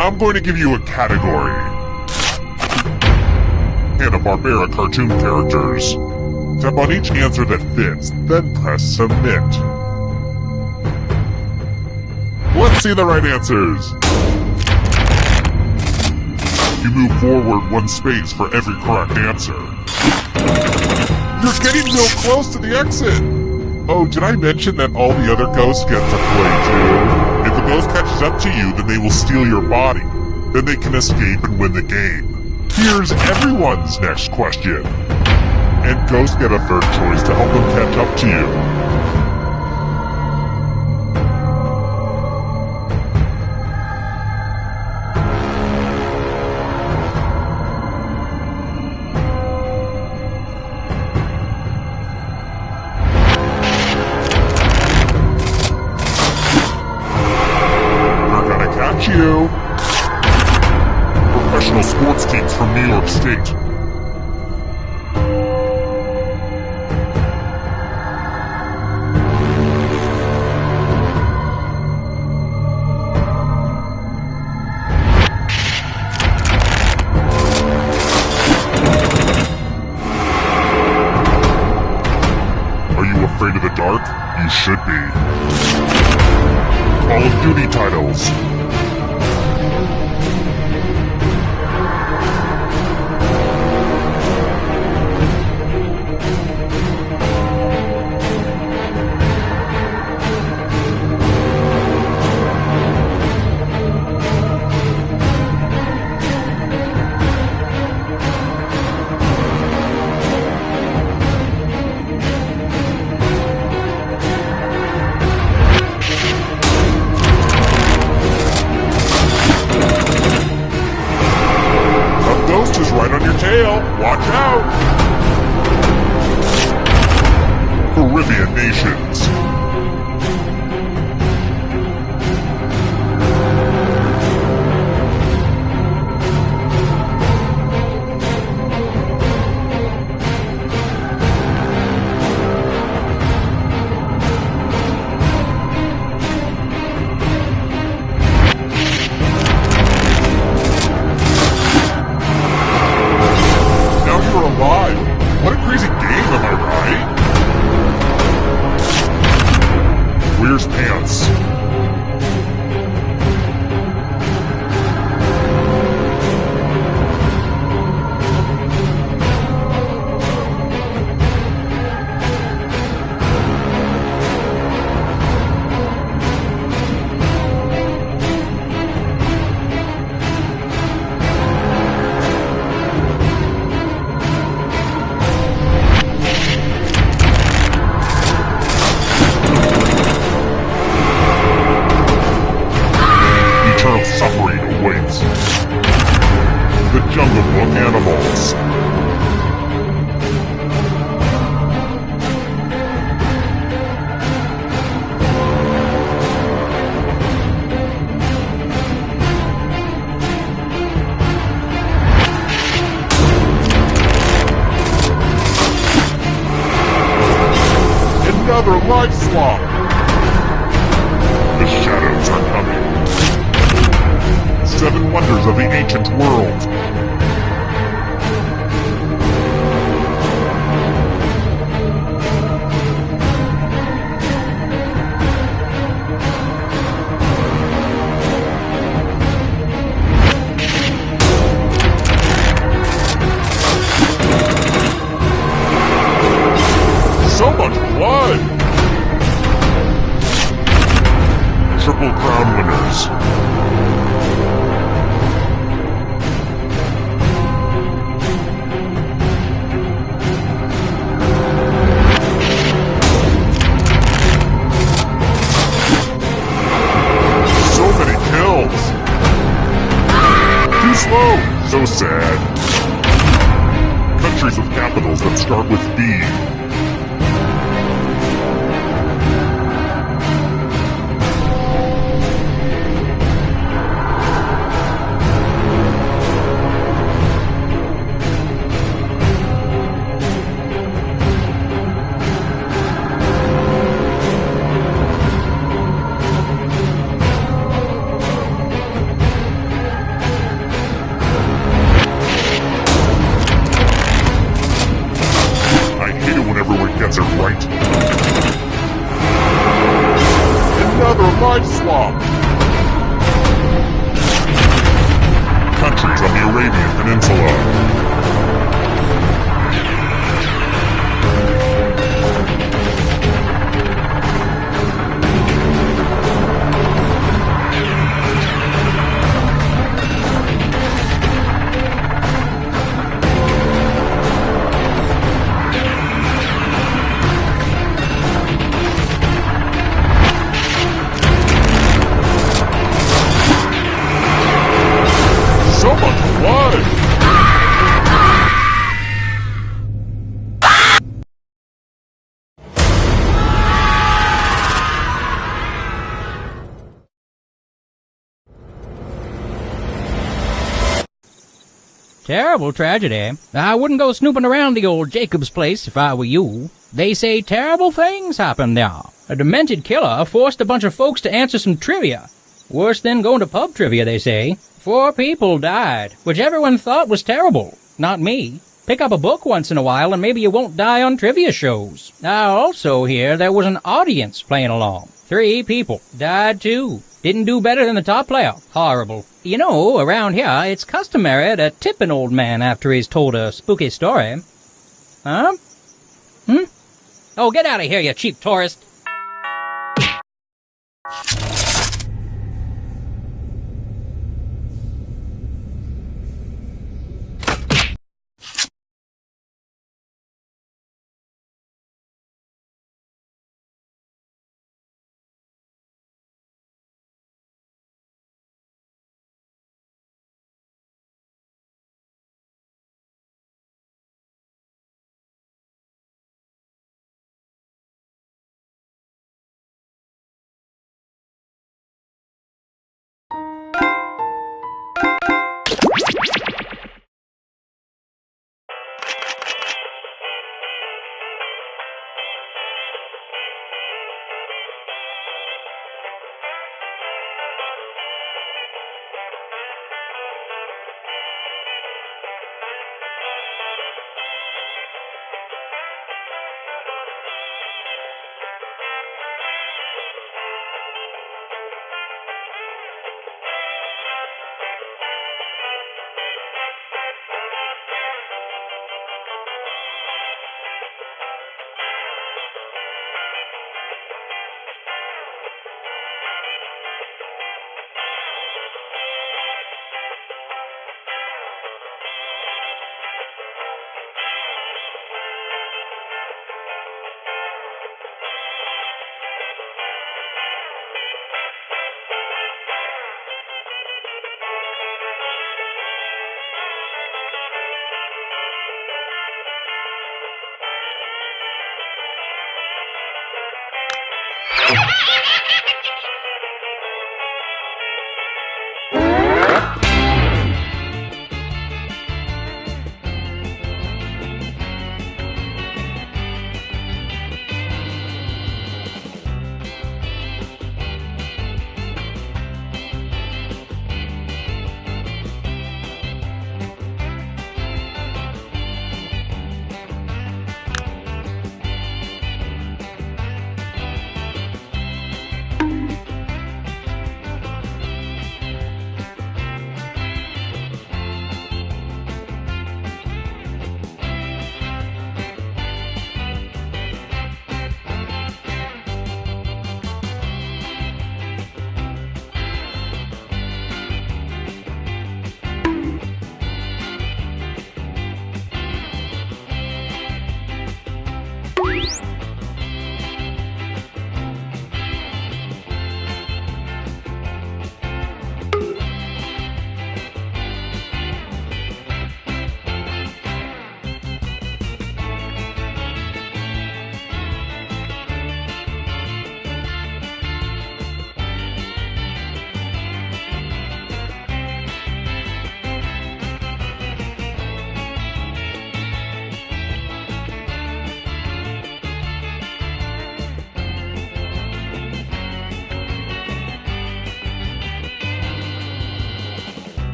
I'm going to give you a category. Hanna-Barbera cartoon characters. Tap on each answer that fits, then press submit. Let's see the right answers. You move forward one space for every correct answer. You're getting real close to the exit! Oh, did I mention that all the other ghosts get to play too? If a ghost catches up to you, then they will steal your body. Then they can escape and win the game. Here's everyone's next question. And ghosts get a third choice to help them catch up to you. You. Professional sports teams from New York State. Are you afraid of the dark? You should be. Call of Duty titles. Right on your tail. Watch out! Caribbean nations. What a crazy game, am I right? Where's Pants? Suffering awaits. The Jungle Book Animals. Another life swap. The shadows are coming. 7 wonders of the ancient world. So much blood! Triple Crown winners. sad. Countries with capitals that start with B. Gets it right. Another life swap! Countries on the Arabian Peninsula. So much blood! Terrible tragedy. I wouldn't go snooping around the old Jacob's place if I were you. They say terrible things happen there. A demented killer forced a bunch of folks to answer some trivia. Worse than going to pub trivia, they say. 4 people died, which everyone thought was terrible. Not me. Pick up a book once in a while and maybe you won't die on trivia shows. I also hear there was an audience playing along. 3 people died too. Didn't do better than the top player. Horrible. You know, around here, it's customary to tip an old man after he's told a spooky story. Huh? Oh, get out of here, you cheap tourist.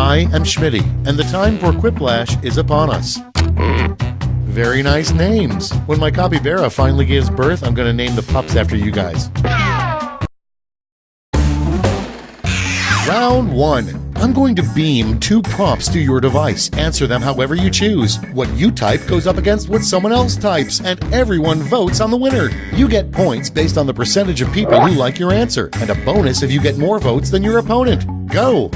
I am Schmitty, and the time for Quiplash is upon us. Very nice names. When my capybara finally gives birth, I'm going to name the pups after you guys. Round 1. I'm going to beam 2 prompts to your device. Answer them however you choose. What you type goes up against what someone else types, and everyone votes on the winner. You get points based on the percentage of people who like your answer, and a bonus if you get more votes than your opponent. Go!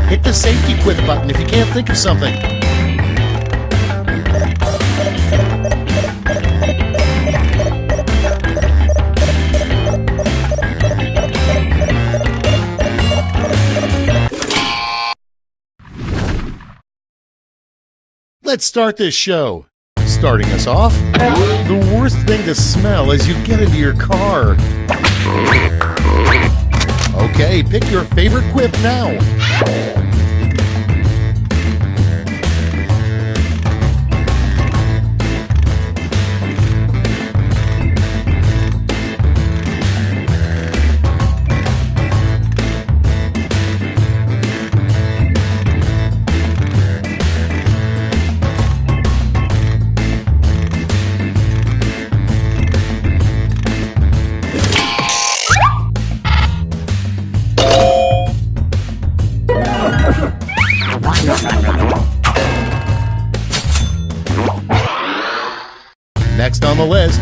Hit the safety quit button if you can't think of something. Let's start this show. Starting us off, the worst thing to smell as you get into your car. Okay, pick your favorite quip now. Next on the list,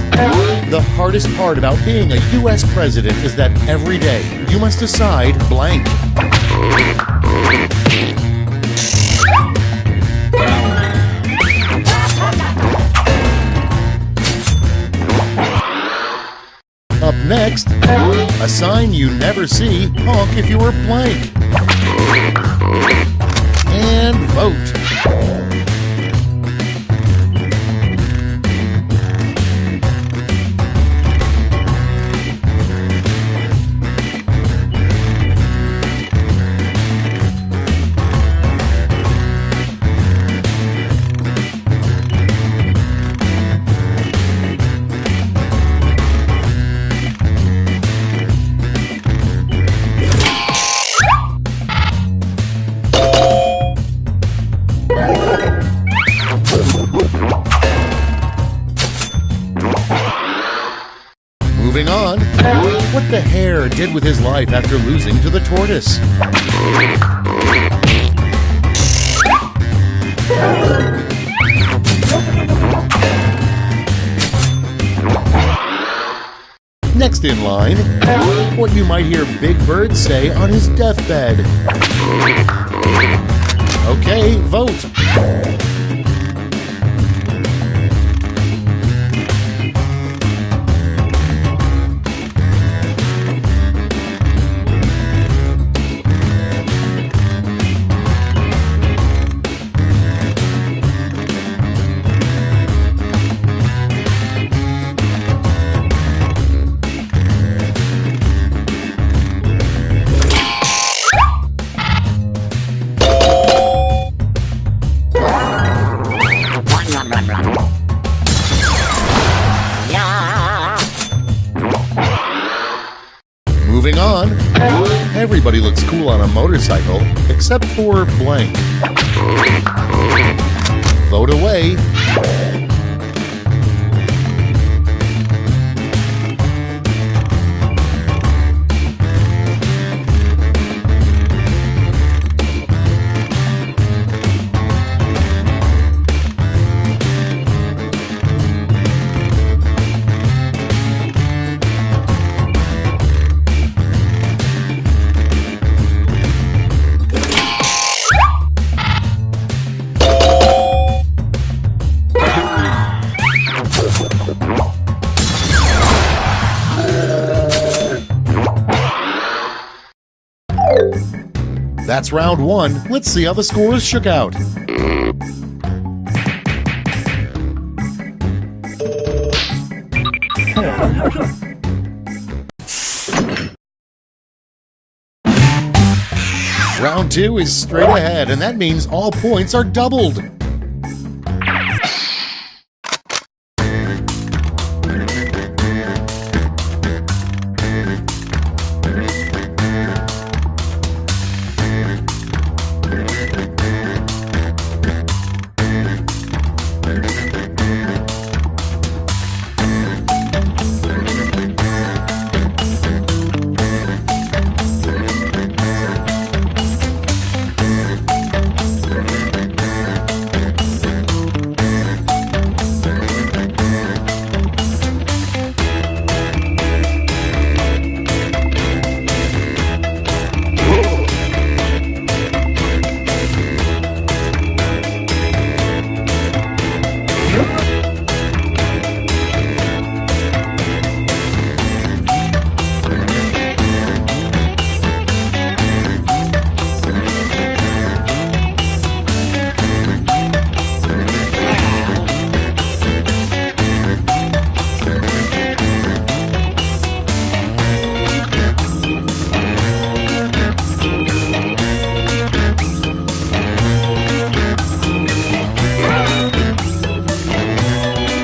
the hardest part about being a U.S. president is that every day you must decide blank. Up next, a sign you never see, honk if you were blank. And vote. Moving on, what the hare did with his life after losing to the tortoise. Next in line, what you might hear Big Bird say on his deathbed. Okay, vote. Moving on, Everybody looks cool on a motorcycle, except for blank. Vote away. That's round one. Let's see how the scores shook out. Round two is straight ahead, and that means all points are doubled.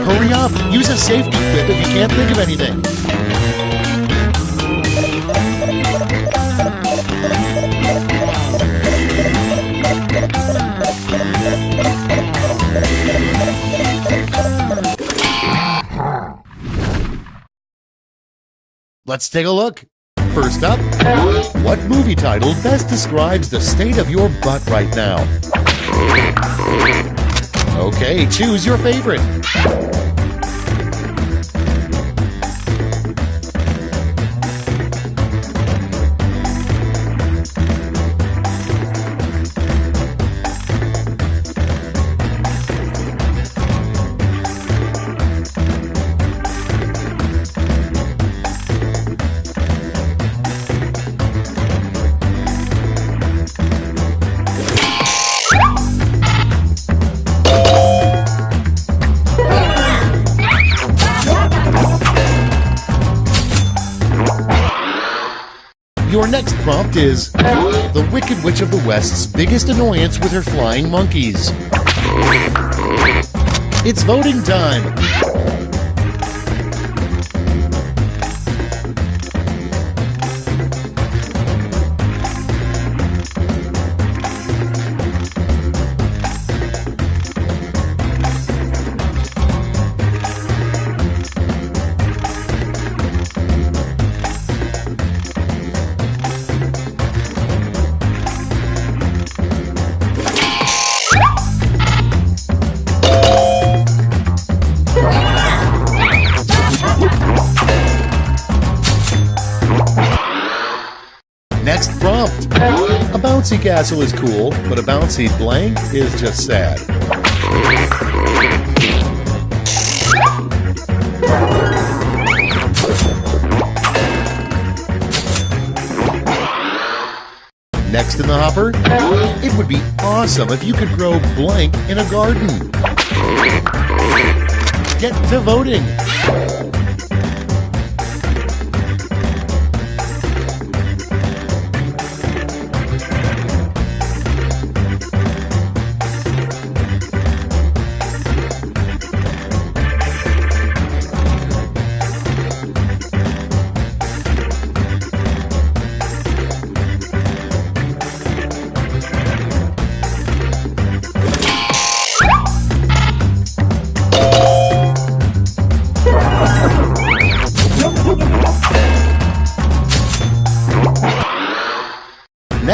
Hurry up! Use a safety quip if you can't think of anything. Let's take a look. First up, what movie title best describes the state of your butt right now? Okay, choose your favorite. Your next prompt is the Wicked Witch of the West's biggest annoyance with her flying monkeys. It's voting time. Next prompt. A bouncy castle is cool, but a bouncy blank is just sad. Next in the hopper, it would be awesome if you could grow blank in a garden. Get to voting.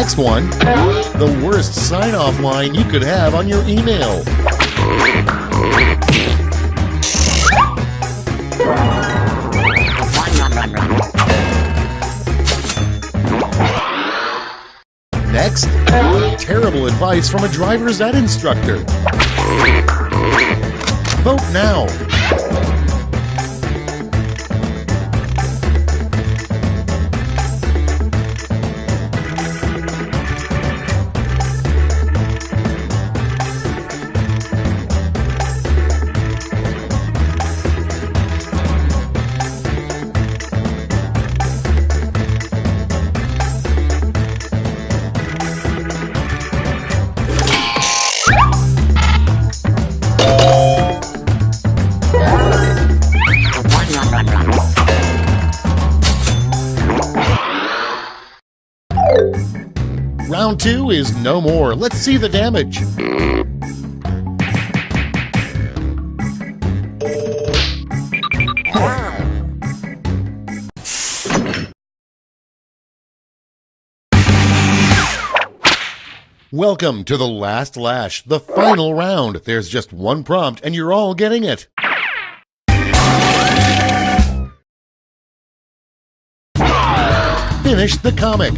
Next one, the worst sign-off line you could have on your email. Next, terrible advice from a driver's ed instructor. Vote now. Round 2 is no more. Let's see the damage. Welcome to the last lash, the final round. There's just one prompt and you're all getting it. Finish the comic.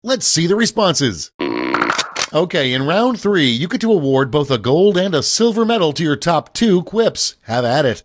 Let's see the responses. Okay, in round 3, you get to award both a gold and a silver medal to your top 2 quips. Have at it.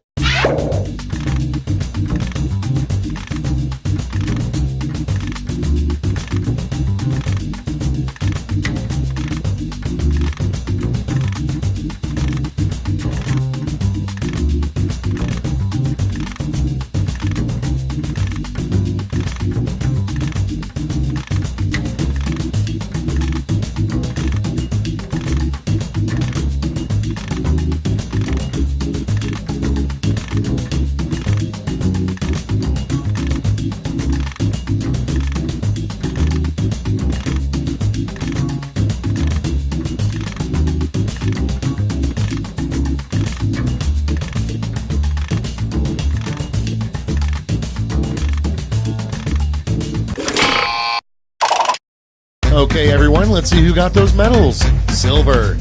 Okay, everyone, let's see who got those medals. Silver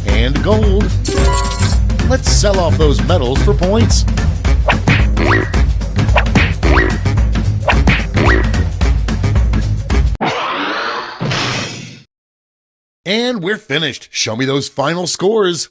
and gold. Let's sell off those medals for points. And we're finished. Show me those final scores.